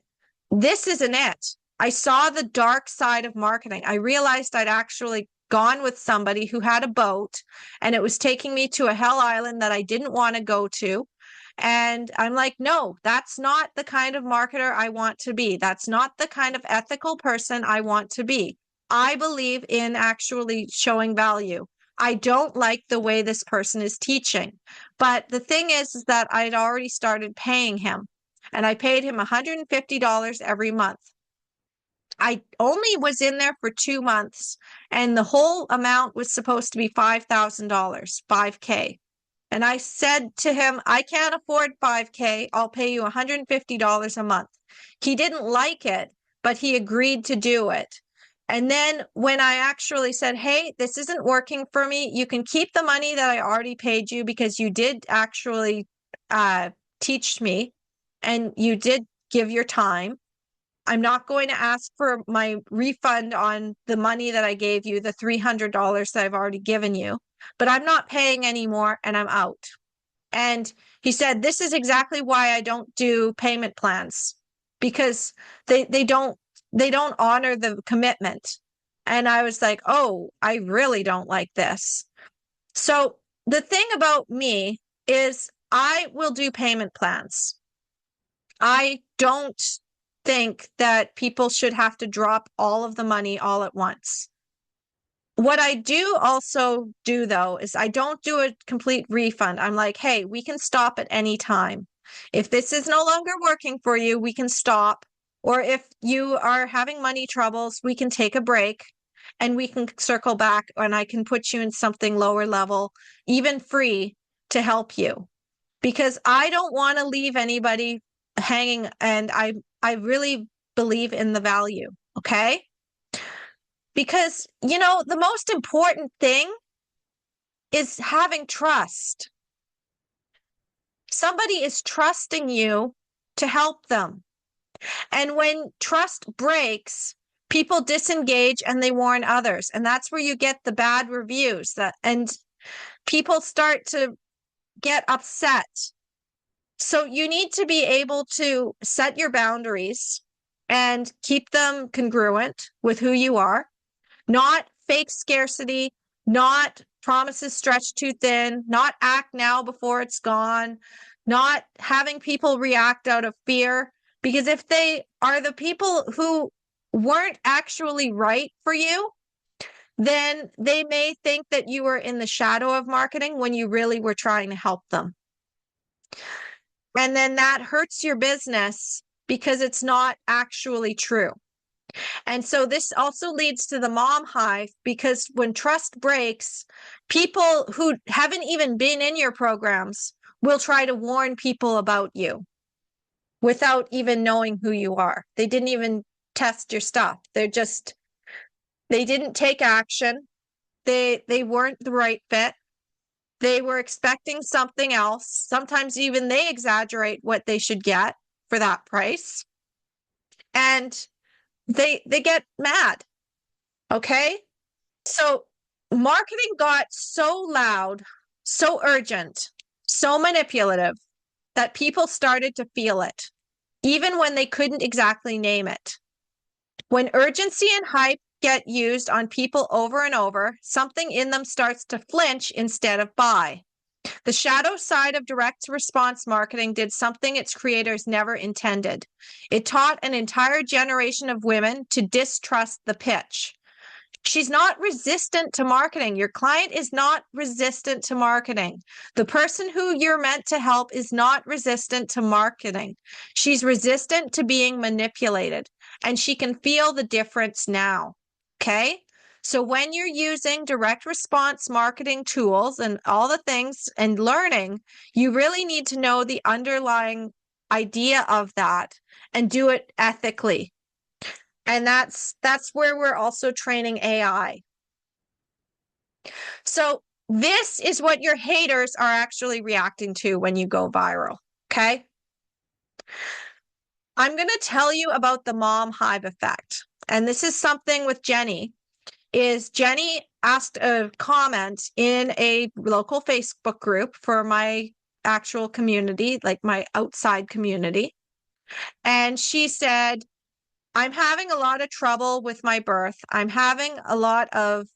this isn't it. I saw the dark side of marketing. I realized I'd actually gone with somebody who had a boat, and it was taking me to a hell island that I didn't want to go to. And I'm like, no, that's not the kind of marketer I want to be. That's not the kind of ethical person I want to be. I believe in actually showing value. I don't like the way this person is teaching. But the thing is that I'd already started paying him and I paid him $150 every month. I only was in there for 2 months and the whole amount was supposed to be $5,000, $5K. And I said to him, I can't afford 5K. I'll pay you $150 a month. He didn't like it, but he agreed to do it. And then when I actually said, hey, this isn't working for me, you can keep the money that I already paid you because you did actually teach me and you did give your time. I'm not going to ask for my refund on the money that I gave you, the $300 that I've already given you, but I'm not paying anymore and I'm out. And he said, this is exactly why I don't do payment plans, because they don't honor the commitment. And I was like, oh, I really don't like this. So the thing about me is I will do payment plans. I don't think that people should have to drop all of the money all at once. What I do also do, though, is I don't do a complete refund. I'm like, hey, we can stop at any time. If this is no longer working for you, we can stop. Or if you are having money troubles, we can take a break and we can circle back and I can put you in something lower level, even free, to help you. Because I don't want to leave anybody hanging, and I really believe in the value, okay? Because, the most important thing is having trust. Somebody is trusting you to help them. And when trust breaks, people disengage and they warn others. And that's where you get the bad reviews and people start to get upset. So you need to be able to set your boundaries and keep them congruent with who you are. Not fake scarcity, not promises stretched too thin, not act now before it's gone, not having people react out of fear. Because if they are the people who weren't actually right for you, then they may think that you were in the shadow of marketing when you really were trying to help them. And then that hurts your business because it's not actually true. And so this also leads to the Mom Hive, because when trust breaks, people who haven't even been in your programs will try to warn people about you without even knowing who you are. They didn't even test your stuff. They didn't take action. They weren't the right fit. They were expecting something else. Sometimes even they exaggerate what they should get for that price. And they get mad. Okay? So marketing got so loud, so urgent, so manipulative that people started to feel it, even when they couldn't exactly name it. When urgency and hype get used on people over and over, something in them starts to flinch instead of buy. The shadow side of direct response marketing did something its creators never intended. It taught an entire generation of women to distrust the pitch. She's not resistant to marketing. Your client is not resistant to marketing. The person who you're meant to help is not resistant to marketing. She's resistant to being manipulated, and she can feel the difference now. Okay? So when you're using direct response marketing tools and all the things and learning, you really need to know the underlying idea of that and do it ethically. And that's where we're also training AI. So this is what your haters are actually reacting to when you go viral, okay? I'm going to tell you about the Mom Hive Effect. And this is something with Jenny. Jenny asked a comment in a local Facebook group for my actual community, like my outside community. And she said, I'm having a lot of trouble with my birth. I'm having a lot of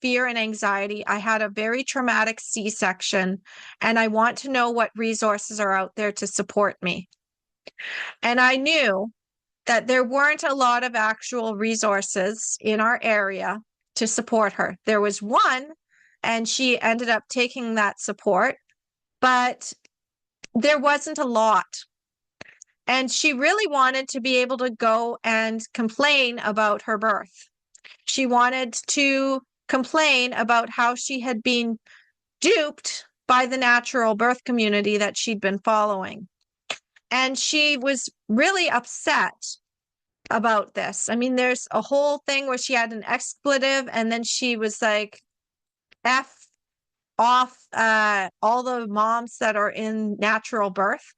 fear and anxiety. I had a very traumatic C-section, and I want to know what resources are out there to support me. And I knew that there weren't a lot of actual resources in our area to support her. There was one, and she ended up taking that support, but there wasn't a lot. And she really wanted to be able to go and complain about her birth. She wanted to complain about how she had been duped by the natural birth community that she'd been following. And she was really upset about this. I mean, there's a whole thing where she had an expletive and then she was like, F off all the moms that are in natural birth.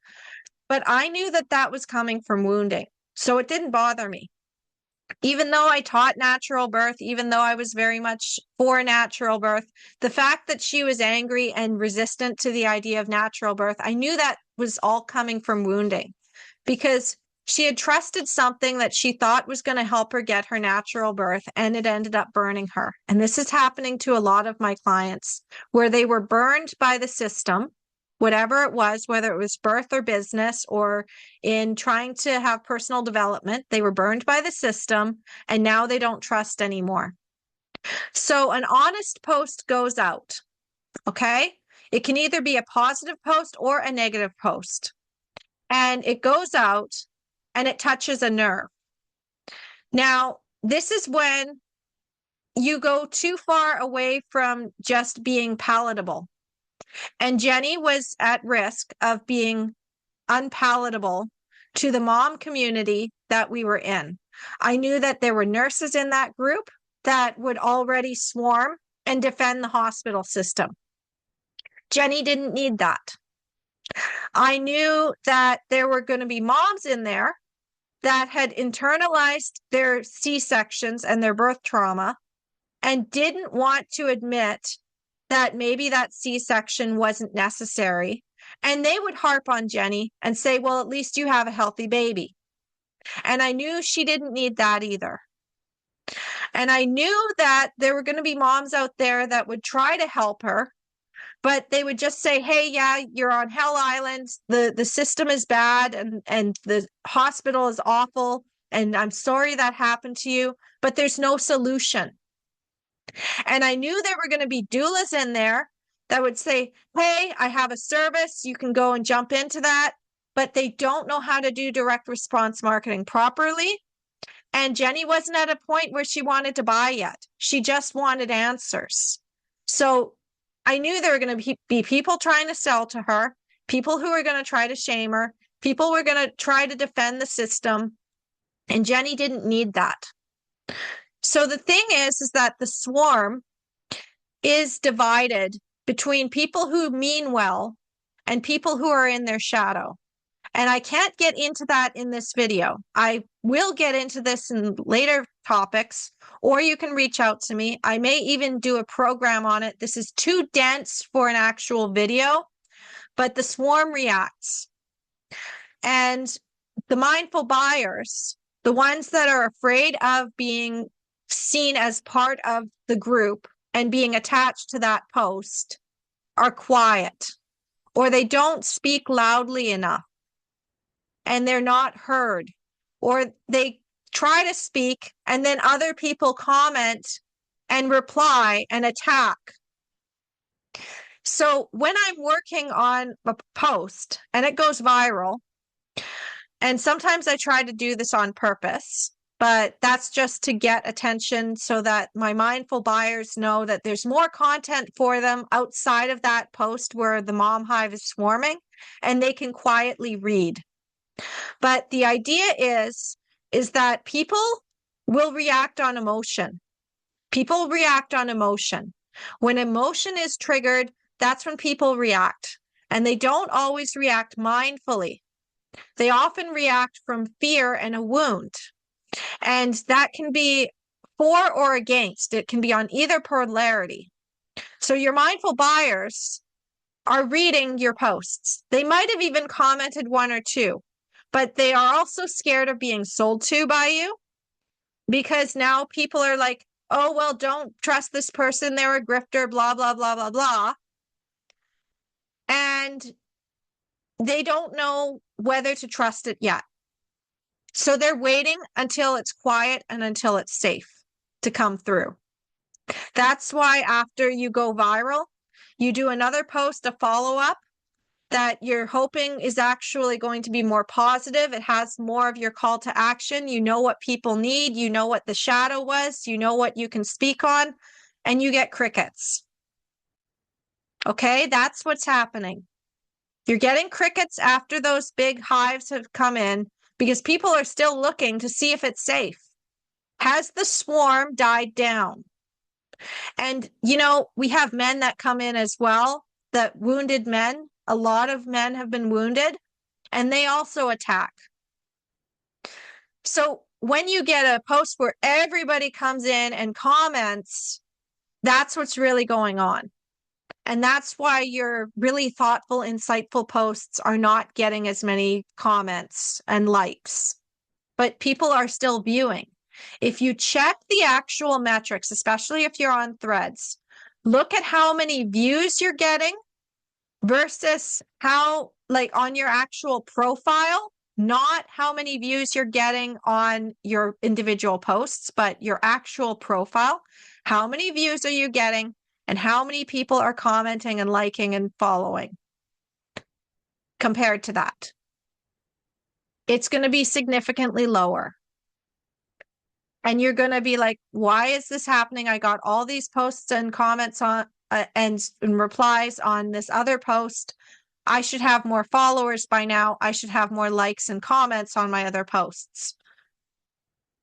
But I knew that that was coming from wounding. So it didn't bother me. Even though I taught natural birth, even though I was very much for natural birth, the fact that she was angry and resistant to the idea of natural birth, I knew that was all coming from wounding because she had trusted something that she thought was going to help her get her natural birth, and it ended up burning her. And this is happening to a lot of my clients where they were burned by the system, whatever it was, whether it was birth or business or in trying to have personal development, they were burned by the system and now they don't trust anymore. So an honest post goes out, okay? It can either be a positive post or a negative post. And it goes out and it touches a nerve. Now, this is when you go too far away from just being palatable. And Jenny was at risk of being unpalatable to the mom community that we were in. I knew that there were nurses in that group that would already swarm and defend the hospital system. Jenny didn't need that. I knew that there were going to be moms in there that had internalized their C-sections and their birth trauma and didn't want to admit that maybe that C-section wasn't necessary. And they would harp on Jenny and say, well, at least you have a healthy baby. And I knew she didn't need that either. And I knew that there were going to be moms out there that would try to help her, but they would just say, hey, yeah, you're on Hell Island. The system is bad and the hospital is awful. And I'm sorry that happened to you, but there's no solution. And I knew there were going to be doulas in there that would say, hey, I have a service. You can go and jump into that. But they don't know how to do direct response marketing properly. And Jenny wasn't at a point where she wanted to buy yet. She just wanted answers. So I knew there were going to be people trying to sell to her, people who were going to try to shame her, people were going to try to defend the system. And Jenny didn't need that. So the thing is that the swarm is divided between people who mean well and people who are in their shadow. And I can't get into that in this video. I will get into this in later topics, or you can reach out to me. I may even do a program on it. This is too dense for an actual video, but the swarm reacts. And the mindful buyers, the ones that are afraid of being seen as part of the group and being attached to that post, are quiet, or they don't speak loudly enough and they're not heard, or they try to speak and then other people comment and reply and attack. So when I'm working on a post and it goes viral, and sometimes I try to do this on purpose, but that's just to get attention so that my mindful buyers know that there's more content for them outside of that post where the Mom Hive is swarming and they can quietly read. But the idea is that people will react on emotion. People react on emotion. When emotion is triggered, that's when people react. And they don't always react mindfully. They often react from fear and a wound. And that can be for or against. It can be on either polarity. So your mindful buyers are reading your posts. They might have even commented one or two, but they are also scared of being sold to by you because now people are like, oh, well, don't trust this person. They're a grifter, blah, blah, blah, blah, blah. And they don't know whether to trust it yet. So they're waiting until it's quiet and until it's safe to come through. That's why after you go viral, you do another post, a follow-up that you're hoping is actually going to be more positive. It has more of your call to action. You know what people need. You know what the shadow was. You know what you can speak on, and you get crickets. Okay, that's what's happening. You're getting crickets after those big hives have come in because people are still looking to see if it's safe. Has the swarm died down? And, we have men that come in as well, that wounded men. A lot of men have been wounded and they also attack. So when you get a post where everybody comes in and comments, that's what's really going on. And that's why your really thoughtful, insightful posts are not getting as many comments and likes, but people are still viewing. If you check the actual metrics, especially if you're on Threads, look at how many views you're getting versus how, like on your actual profile, not how many views you're getting on your individual posts, but your actual profile. How many views are you getting? And how many people are commenting and liking and following compared to that? It's going to be significantly lower. And you're going to be like, why is this happening? I got all these posts and comments on and replies on this other post. I should have more followers by now. I should have more likes and comments on my other posts.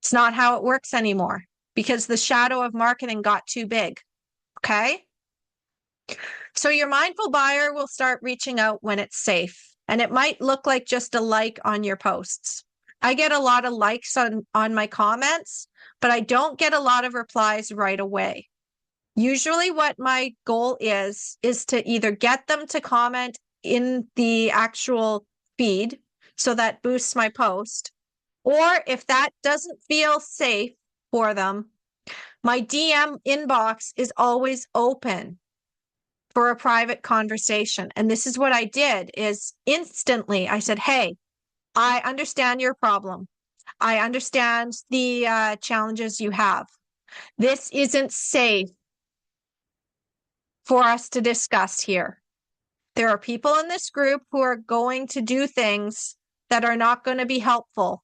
It's not how it works anymore because the shadow of marketing got too big. Okay. So your mindful buyer will start reaching out when it's safe, and it might look like just a like on your posts. I get a lot of likes on my comments, but I don't get a lot of replies right away. Usually what my goal is to either get them to comment in the actual feed, so that boosts my post, or if that doesn't feel safe for them, my DM inbox is always open for a private conversation. And this is what I did is instantly I said, hey, I understand your problem. I understand the challenges you have. This isn't safe for us to discuss here. There are people in this group who are going to do things that are not going to be helpful.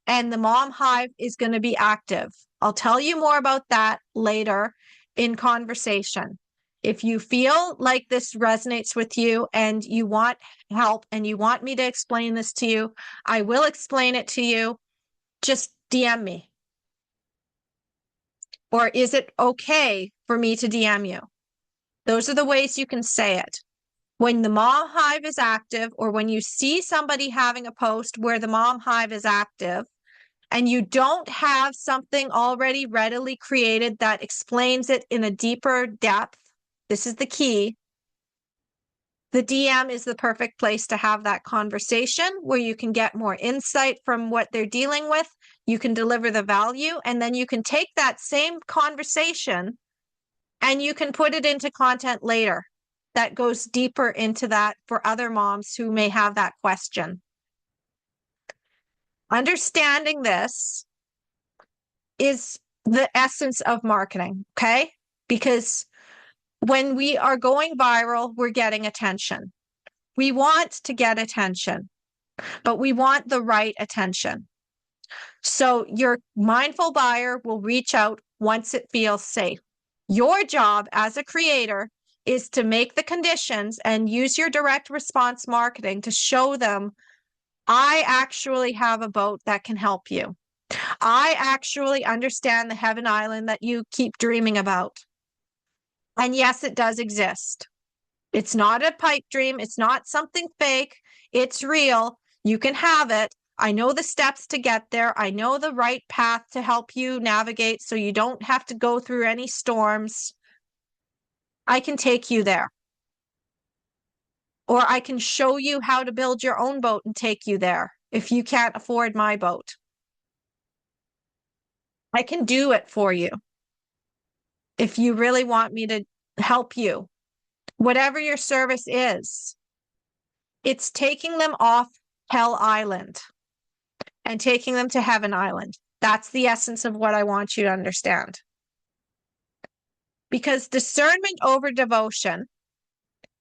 And the Mom Hive is going to be active. I'll tell you more about that later in conversation. If you feel like this resonates with you and you want help and you want me to explain this to you, I will explain it to you. Just DM me. Or is it okay for me to DM you? Those are the ways you can say it. When the Mom Hive is active, or when you see somebody having a post where the Mom Hive is active, and you don't have something already readily created that explains it in a deeper depth, this is the key. The DM is the perfect place to have that conversation where you can get more insight from what they're dealing with. You can deliver the value, and then you can take that same conversation and you can put it into content later that goes deeper into that for other moms who may have that question. Understanding this is the essence of marketing, okay? Because when we are going viral, we're getting attention. We want to get attention, but we want the right attention. So your mindful buyer will reach out once it feels safe. Your job as a creator is to make the conditions and use your direct response marketing to show them, I actually have a boat that can help you. I actually understand the heaven island that you keep dreaming about. And yes, it does exist. It's not a pipe dream. It's not something fake. It's real. You can have it. I know the steps to get there. I know the right path to help you navigate so you don't have to go through any storms. I can take you there. Or I can show you how to build your own boat and take you there if you can't afford my boat. I can do it for you if you really want me to help you. Whatever your service is, it's taking them off Hell Island and taking them to Heaven Island. That's the essence of what I want you to understand. Because discernment over devotion,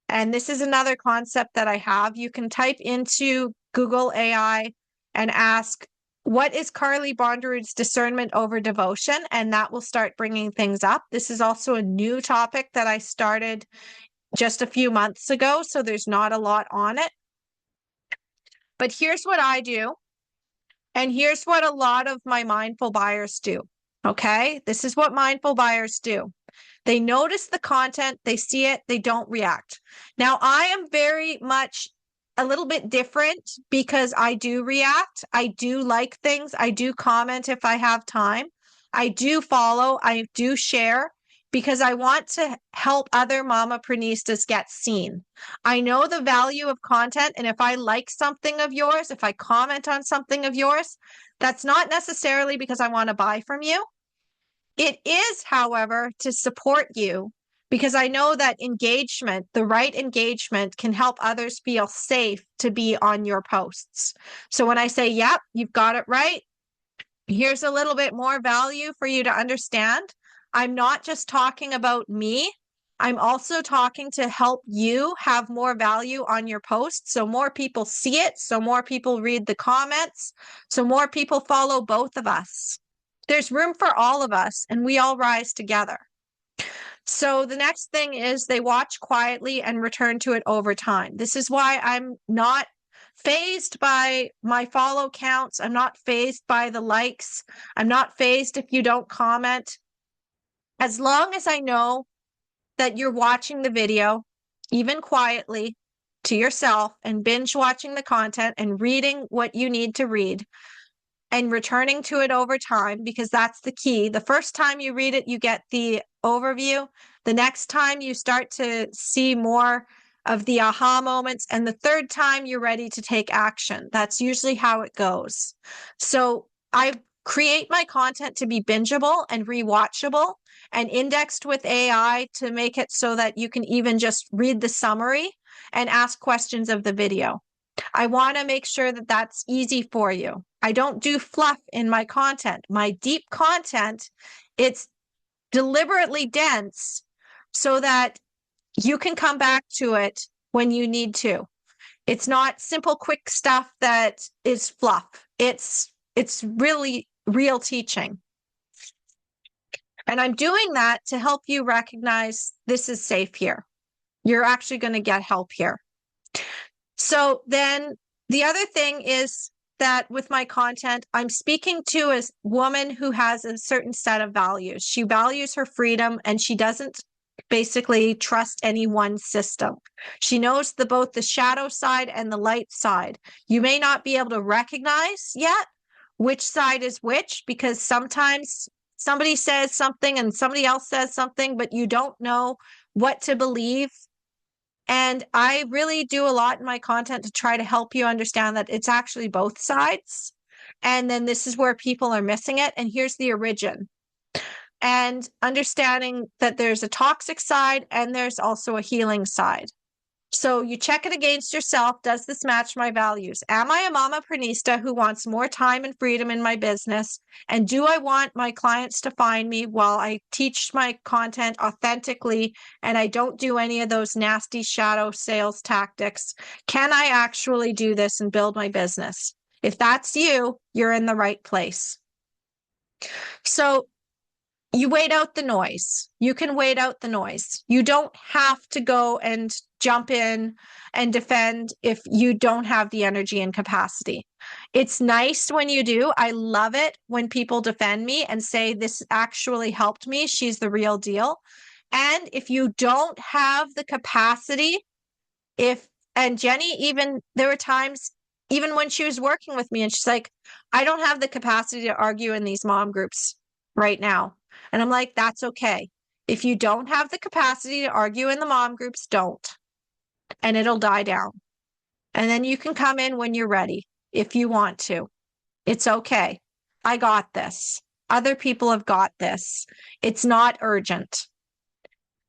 and this is another concept that I have, you can type into Google AI and ask, what is Carly Bonderud's discernment over devotion? And that will start bringing things up. This is also a new topic that I started just a few months ago, so there's not a lot on it. But here's what I do, and here's what a lot of my mindful buyers do. Okay, this is what mindful buyers do. They notice the content, they see it, they don't react. Now, I am very much a little bit different because I do react. I do like things. I do comment if I have time. I do follow. I do share because I want to help other mamaprenistas get seen. I know the value of content. And if I like something of yours, if I comment on something of yours, that's not necessarily because I want to buy from you. It is, however, to support you because I know that engagement, the right engagement, can help others feel safe to be on your posts. So when I say, yep, you've got it right, here's a little bit more value for you to understand. I'm not just talking about me. I'm also talking to help you have more value on your posts so more people see it, so more people read the comments, so more people follow both of us. There's room for all of us, and we all rise together. So the next thing is they watch quietly and return to it over time. This is why I'm not fazed by my follow counts. I'm not fazed by the likes. I'm not fazed if you don't comment. As long as I know that you're watching the video, even quietly, to yourself and binge watching the content and reading what you need to read and returning to it over time, because that's the key. The first time you read it, you get the overview. The next time you start to see more of the aha moments. And the third time you're ready to take action. That's usually how it goes. So I create my content to be bingeable and rewatchable and indexed with AI to make it so that you can even just read the summary and ask questions of the video. I want to make sure that that's easy for you. I don't do fluff in my content. My deep content, it's deliberately dense so that you can come back to it when you need to. It's not simple, quick stuff that is fluff. It's really real teaching. And I'm doing that to help you recognize this is safe here. You're actually going to get help here. So then the other thing is that with my content, I'm speaking to a woman who has a certain set of values. She values her freedom and she doesn't basically trust any one system. She knows both the shadow side and the light side. You may not be able to recognize yet which side is which because sometimes somebody says something and somebody else says something, but you don't know what to believe. And I really do a lot in my content to try to help you understand that it's actually both sides. And then this is where people are missing it. And here's the origin. And understanding that there's a toxic side and there's also a healing side. So you check it against yourself. Does this match my values? Am I a mamaprenista who wants more time and freedom in my business? And do I want my clients to find me while I teach my content authentically and I don't do any of those nasty shadow sales tactics? Can I actually do this and build my business? If that's you, you're in the right place. So you wait out the noise. You can wait out the noise. You don't have to go and jump in and defend if you don't have the energy and capacity. It's nice when you do. I love it when people defend me and say, this actually helped me. She's the real deal. And if you don't have the capacity, and Jenny, even there were times, even when she was working with me and she's like, I don't have the capacity to argue in these mom groups right now. And I'm like, that's okay. If you don't have the capacity to argue in the mom groups, don't. And it'll die down. And then you can come in when you're ready, if you want to. It's okay. I got this. Other people have got this. It's not urgent.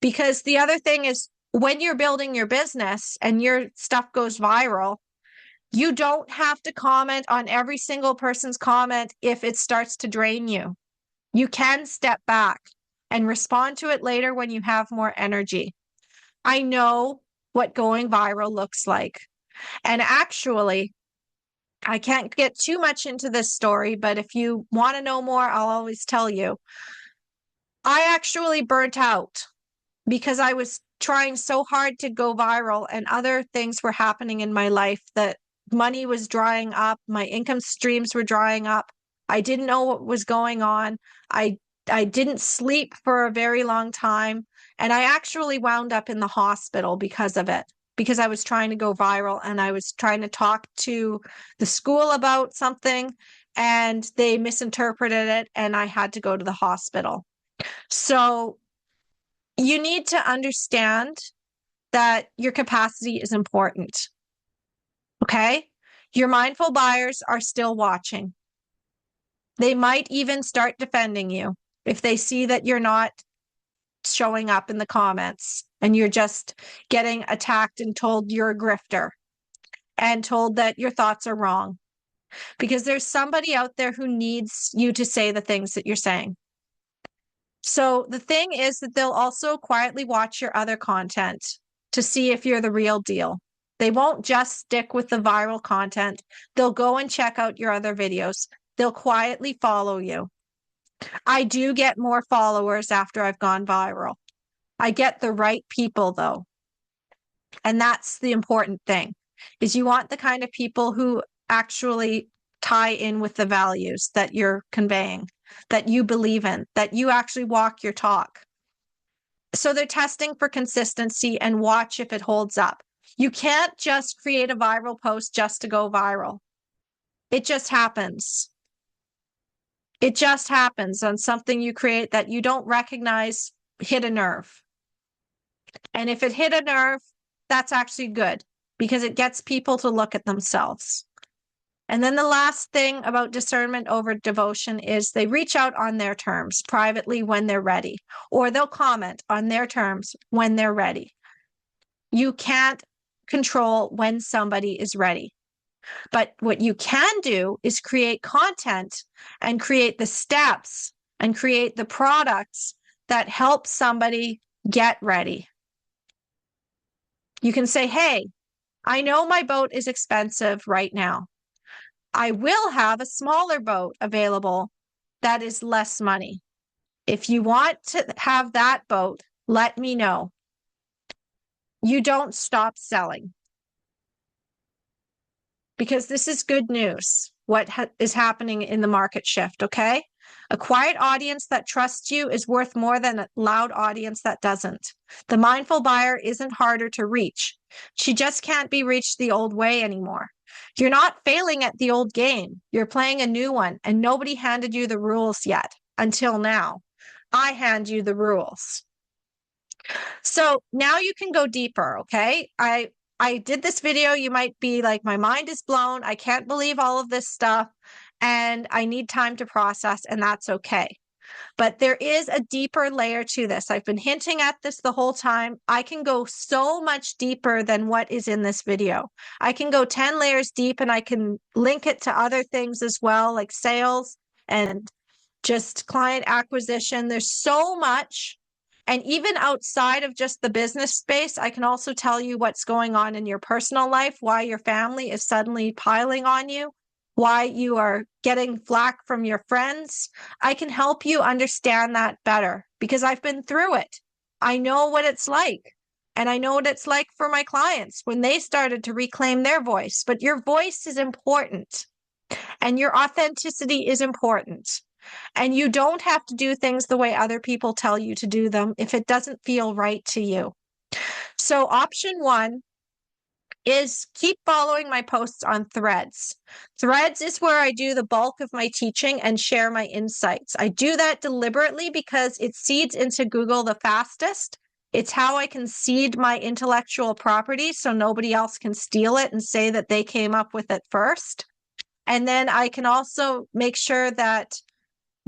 Because the other thing is, when you're building your business and your stuff goes viral, you don't have to comment on every single person's comment if it starts to drain you. You can step back and respond to it later when you have more energy. I know what going viral looks like. And actually, I can't get too much into this story, but if you want to know more, I'll always tell you. I actually burnt out because I was trying so hard to go viral and other things were happening in my life that money was drying up, my income streams were drying up. I didn't know what was going on. I didn't sleep for a very long time, and I actually wound up in the hospital because of it, because I was trying to go viral and I was trying to talk to the school about something and they misinterpreted it and I had to go to the hospital. So you need to understand that your capacity is important. Okay? Your mindful buyers are still watching. They might even start defending you if they see that you're not showing up in the comments and you're just getting attacked and told you're a grifter and told that your thoughts are wrong. Because there's somebody out there who needs you to say the things that you're saying. So the thing is that they'll also quietly watch your other content to see if you're the real deal. They won't just stick with the viral content. They'll go and check out your other videos. They'll quietly follow you. I do get more followers after I've gone viral. I get the right people though. And that's the important thing, is you want the kind of people who actually tie in with the values that you're conveying, that you believe in, that you actually walk your talk. So they're testing for consistency and watch if it holds up. You can't just create a viral post just to go viral. It just happens. It just happens on something you create that you don't recognize hit a nerve. And if it hit a nerve, that's actually good because it gets people to look at themselves. And then the last thing about discernment over devotion is they reach out on their terms privately when they're ready, or they'll comment on their terms when they're ready. You can't control when somebody is ready. But what you can do is create content and create the steps and create the products that help somebody get ready. You can say, hey, I know my boat is expensive right now. I will have a smaller boat available that is less money. If you want to have that boat, let me know. You don't stop selling. Because this is good news, what is happening in the market shift, okay? A quiet audience that trusts you is worth more than a loud audience that doesn't. The mindful buyer isn't harder to reach. She just can't be reached the old way anymore. You're not failing at the old game. You're playing a new one, and nobody handed you the rules yet, until now. I hand you the rules. So now you can go deeper, okay? I did this video. You might be like, my mind is blown. I can't believe all of this stuff, and I need time to process, and that's okay. But there is a deeper layer to this. I've been hinting at this the whole time. I can go so much deeper than what is in this video. I can go 10 layers deep, and I can link it to other things as well, like sales and just client acquisition. There's so much. And even outside of just the business space, I can also tell you what's going on in your personal life, why your family is suddenly piling on you, why you are getting flack from your friends. I can help you understand that better because I've been through it. I know what it's like. And I know what it's like for my clients when they started to reclaim their voice. But your voice is important and your authenticity is important. And you don't have to do things the way other people tell you to do them if it doesn't feel right to you. So option one is keep following my posts on Threads. Threads is where I do the bulk of my teaching and share my insights. I do that deliberately because it seeds into Google the fastest. It's how I can seed my intellectual property so nobody else can steal it and say that they came up with it first. And then I can also make sure that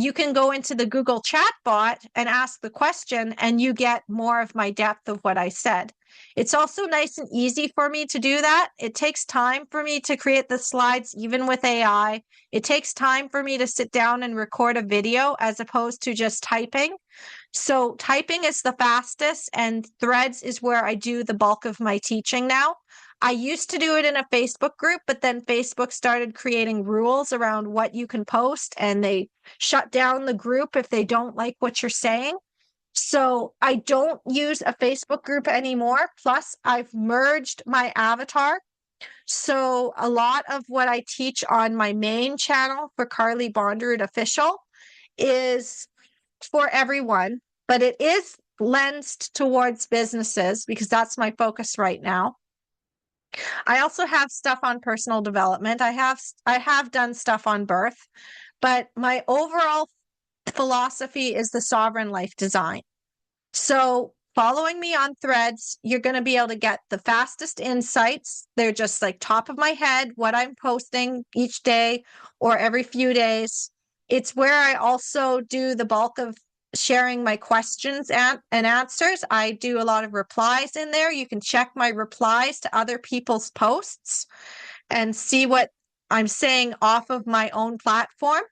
you can go into the Google chatbot and ask the question and you get more of my depth of what I said. It's also nice and easy for me to do that. It takes time for me to create the slides, even with AI. It takes time for me to sit down and record a video as opposed to just typing. So typing is the fastest, and Threads is where I do the bulk of my teaching now. I used to do it in a Facebook group, but then Facebook started creating rules around what you can post, and they shut down the group if they don't like what you're saying. So I don't use a Facebook group anymore. Plus, I've merged my avatar. So a lot of what I teach on my main channel for Carly Bonderud Official is for everyone, but it is lensed towards businesses because that's my focus right now. I also have stuff on personal development. I have done stuff on birth, but my overall philosophy is the sovereign life design. So following me on Threads, you're going to be able to get the fastest insights. They're just like top of my head, what I'm posting each day or every few days. It's where I also do the bulk of sharing my questions and answers. I do a lot of replies in there. You can check my replies to other people's posts and see what I'm saying off of my own platform.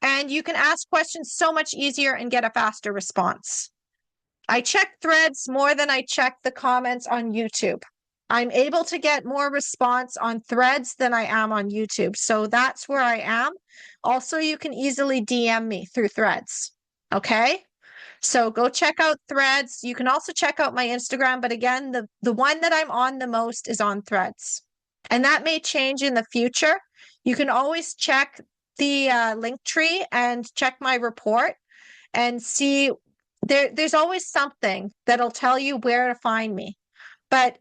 And you can ask questions so much easier and get a faster response. I check Threads more than I check the comments on YouTube. I'm able to get more response on Threads than I am on YouTube. So that's where I am. Also, you can easily DM me through Threads. Okay? So go check out Threads. You can also check out my Instagram. But again, the one that I'm on the most is on Threads. And that may change in the future. You can always check the link tree and check my report and see there's always something that'll tell you where to find me. But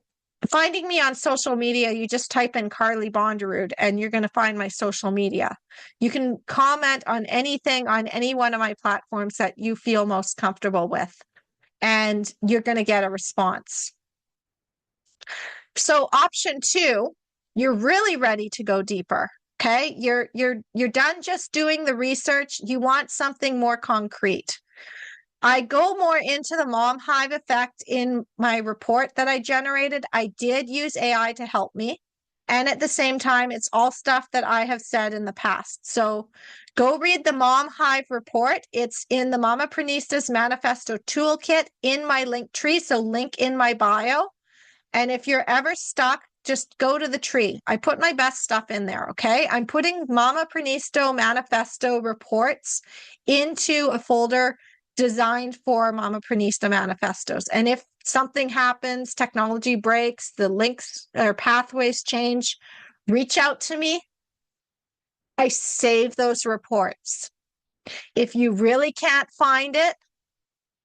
finding me on social media, you just type in Carly Bonderud and you're going to find my social media. You can comment on anything on any one of my platforms that you feel most comfortable with, and you're going to get a response. So option 2, you're really ready to go deeper. Okay? You're done just doing the research. You want something more concrete. I go more into the Mom Hive Effect in my report that I generated. I did use AI to help me. And at the same time, it's all stuff that I have said in the past. So go read the Mom Hive report. It's in the Mamaprinista's Manifesto Toolkit in my link tree. So link in my bio. And if you're ever stuck, just go to the tree. I put my best stuff in there, okay? I'm putting Mamaprinisto Manifesto reports into a folder designed for Mamaprenista manifestos. And if something happens, technology breaks, the links or pathways change, reach out to me. I save those reports. If you really can't find it,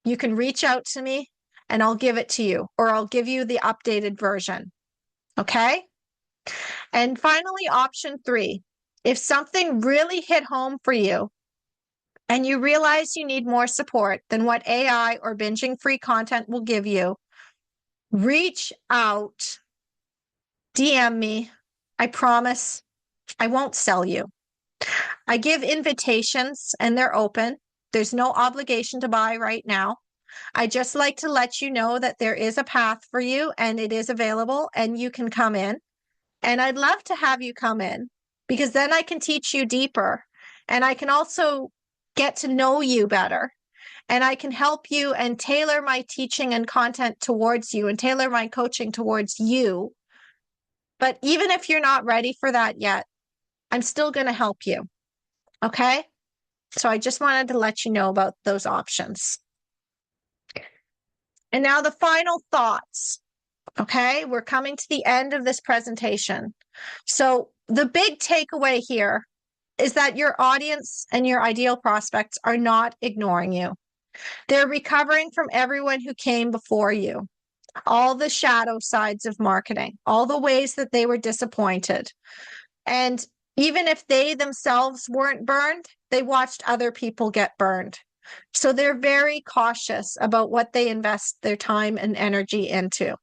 you can reach out to me and I'll give it to you, or I'll give you the updated version. Okay? And finally, option 3, if something really hit home for you, and you realize you need more support than what AI or binging free content will give you, reach out, DM me. I promise I won't sell you. I give invitations and they're open. There's no obligation to buy right now. I just like to let you know that there is a path for you and it is available and you can come in. And I'd love to have you come in because then I can teach you deeper and I can also get to know you better, and I can help you and tailor my teaching and content towards you and tailor my coaching towards you. But even if you're not ready for that yet, I'm still going to help you. Okay? So I just wanted to let you know about those options. And now the final thoughts. Okay? We're coming to the end of this presentation. So the big takeaway here is that your audience and your ideal prospects are not ignoring you. They're recovering from everyone who came before you, all the shadow sides of marketing, all the ways that they were disappointed. And even if they themselves weren't burned, they watched other people get burned. So they're very cautious about what they invest their time and energy into.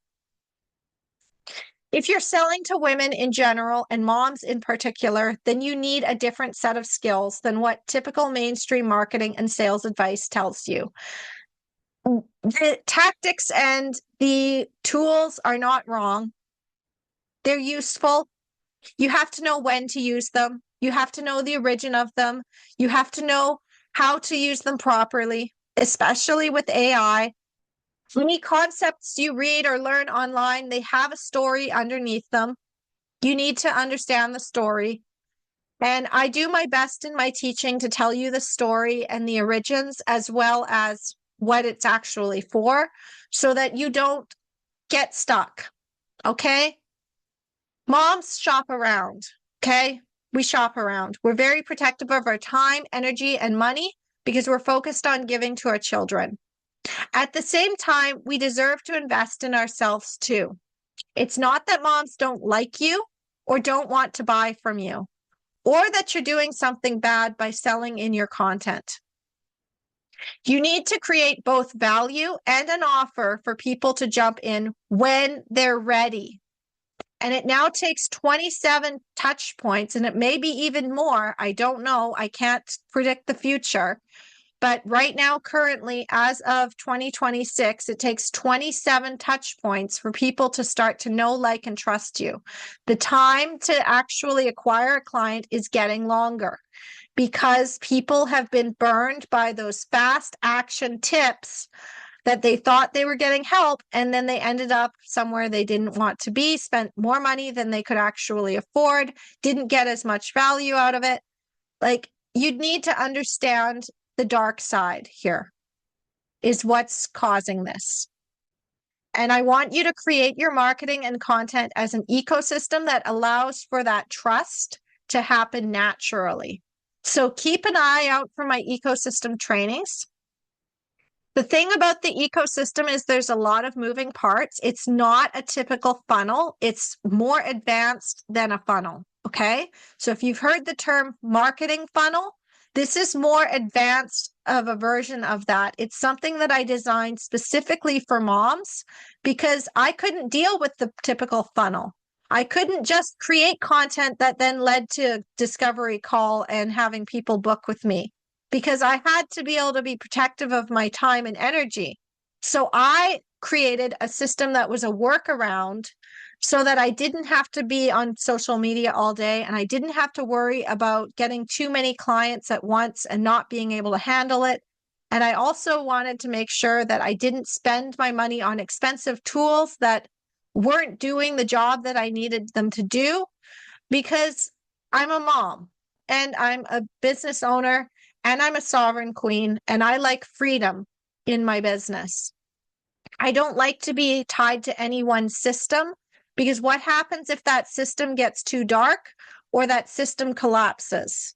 If you're selling to women in general and moms in particular, then you need a different set of skills than what typical mainstream marketing and sales advice tells you. The tactics and the tools are not wrong. They're useful. You have to know when to use them. You have to know the origin of them. You have to know how to use them properly, especially with AI. Any concepts you read or learn online, they have a story underneath them. You need to understand the story. And I do my best in my teaching to tell you the story and the origins, as well as what it's actually for so that you don't get stuck. Okay? Moms shop around. Okay? We shop around. We're very protective of our time, energy, and money because we're focused on giving to our children. At the same time, we deserve to invest in ourselves too. It's not that moms don't like you or don't want to buy from you, or that you're doing something bad by selling in your content. You need to create both value and an offer for people to jump in when they're ready. And it now takes 27 touch points, and it may be even more. I don't know. I can't predict the future. But right now, currently, as of 2026, it takes 27 touch points for people to start to know, like, and trust you. The time to actually acquire a client is getting longer because people have been burned by those fast action tips that they thought they were getting help, and then they ended up somewhere they didn't want to be, spent more money than they could actually afford, didn't get as much value out of it. Like, you'd need to understand the dark side here is what's causing this. And I want you to create your marketing and content as an ecosystem that allows for that trust to happen naturally. So keep an eye out for my ecosystem trainings. The thing about the ecosystem is there's a lot of moving parts. It's not a typical funnel. It's more advanced than a funnel. Okay. So if you've heard the term marketing funnel, this is more advanced of a version of that. It's something that I designed specifically for moms because I couldn't deal with the typical funnel. I couldn't just create content that then led to discovery call and having people book with me because I had to be able to be protective of my time and energy. So I created a system that was a workaround so that I didn't have to be on social media all day and I didn't have to worry about getting too many clients at once and not being able to handle it. And I also wanted to make sure that I didn't spend my money on expensive tools that weren't doing the job that I needed them to do because I'm a mom and I'm a business owner and I'm a sovereign queen and I like freedom in my business. I don't like to be tied to any one system because what happens if that system gets too dark or that system collapses?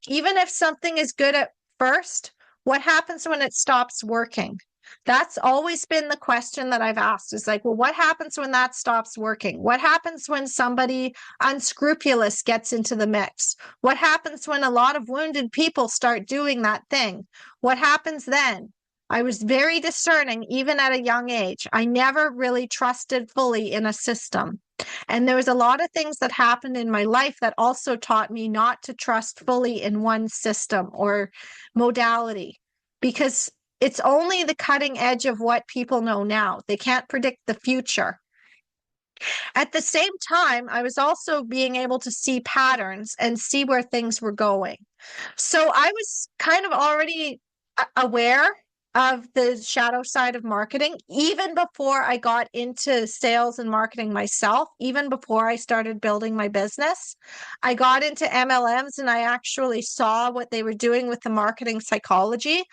Even if something is good at first, what happens when it stops working? That's always been the question that I've asked is like, well, what happens when that stops working? What happens when somebody unscrupulous gets into the mix? What happens when a lot of wounded people start doing that thing? What happens then? I was very discerning, even at a young age. I never really trusted fully in a system. And there was a lot of things that happened in my life that also taught me not to trust fully in one system or modality, because it's only the cutting edge of what people know now. They can't predict the future. At the same time, I was also being able to see patterns and see where things were going. So I was kind of already aware of the shadow side of marketing, even before I got into sales and marketing myself, even before I started building my business. I got into MLMs and I actually saw what they were doing with the marketing psychology.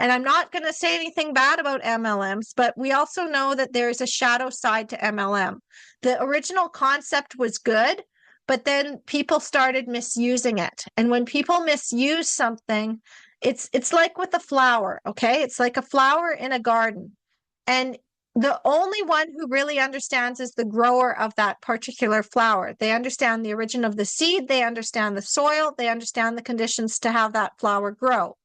And I'm not going to say anything bad about MLMs, but we also know that there's a shadow side to MLM. The original concept was good, but then people started misusing it. And when people misuse something, it's like with a flower, okay? It's like a flower in a garden. And the only one who really understands is the grower of that particular flower. They understand the origin of the seed, they understand the soil, they understand the conditions to have that flower grow.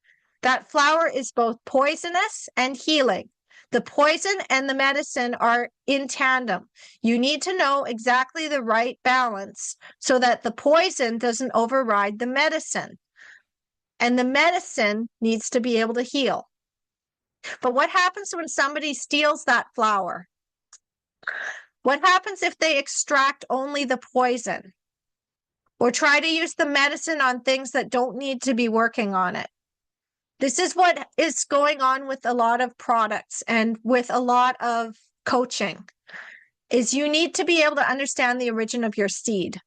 That flower is both poisonous and healing. The poison and the medicine are in tandem. You need to know exactly the right balance so that the poison doesn't override the medicine. And the medicine needs to be able to heal. But what happens when somebody steals that flower? What happens if they extract only the poison or try to use the medicine on things that don't need to be working on it? This is what is going on with a lot of products and with a lot of coaching, is you need to be able to understand the origin of your seed.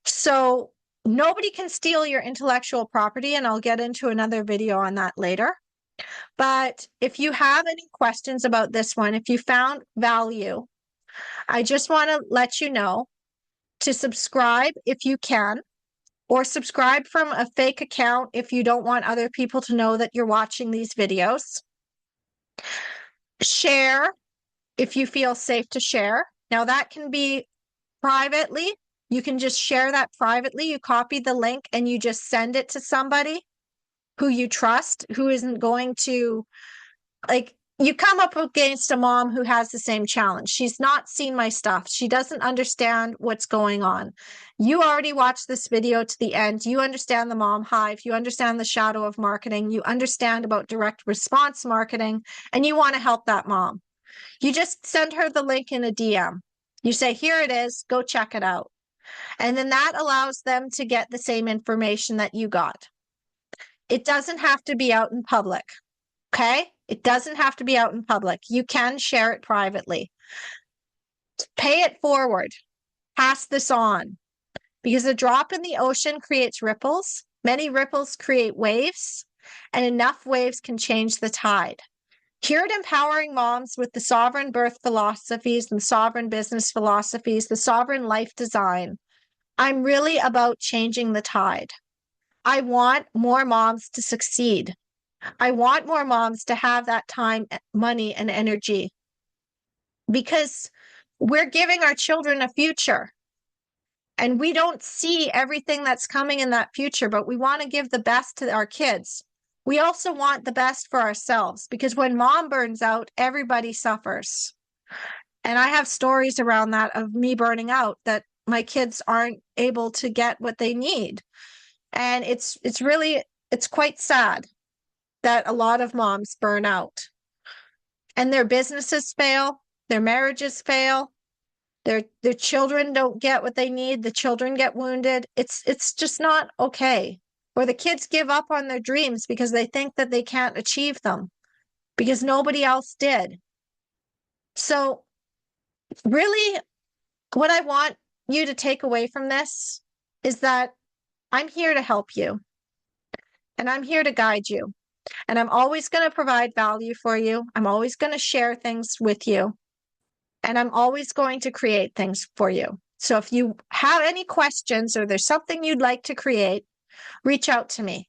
So nobody can steal your intellectual property, and I'll get into another video on that later. But if you have any questions about this one, if you found value, I just want to let you know to subscribe if you can, or subscribe from a fake account if you don't want other people to know that you're watching these videos. Share if you feel safe to share. Now, that can be privately. You can just share that privately. You copy the link and you just send it to somebody who you trust, who isn't going to, like, you come up against a mom who has the same challenge. She's not seen my stuff. She doesn't understand what's going on. You already watched this video to the end. You understand the Mom Hive. You understand the shadow of marketing. You understand about direct response marketing, and you want to help that mom. You just send her the link in a DM. You say, here it is, go check it out. And then that allows them to get the same information that you got. It doesn't have to be out in public. Okay? It doesn't have to be out in public. You can share it privately. Pay it forward. Pass this on. Because a drop in the ocean creates ripples. Many ripples create waves, and enough waves can change the tide. Here at Empowering Moms with the Sovereign Birth philosophies and Sovereign Business philosophies, the Sovereign Life Design, I'm really about changing the tide. I want more moms to succeed. I want more moms to have that time, money, and energy, because we're giving our children a future. And we don't see everything that's coming in that future, but we want to give the best to our kids. We also want the best for ourselves, because when mom burns out, everybody suffers. And I have stories around that of me burning out, that my kids aren't able to get what they need. And it's quite sad that a lot of moms burn out and their businesses fail, their marriages fail, their children don't get what they need, the children get wounded. It's just not okay. Or the kids give up on their dreams because they think that they can't achieve them because nobody else did. So really, what I want you to take away from this is that I'm here to help you, and I'm here to guide you. And I'm always going to provide value for you. I'm always going to share things with you. And I'm always going to create things for you. So if you have any questions or there's something you'd like to create, reach out to me,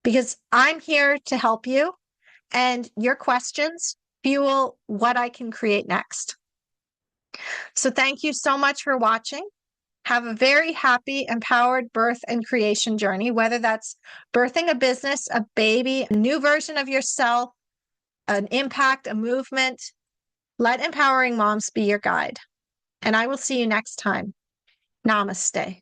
because I'm here to help you. And your questions fuel what I can create next. So thank you so much for watching. Have a very happy, empowered birth and creation journey, whether that's birthing a business, a baby, a new version of yourself, an impact, a movement. Let Empowering Moms be your guide. And I will see you next time. Namaste.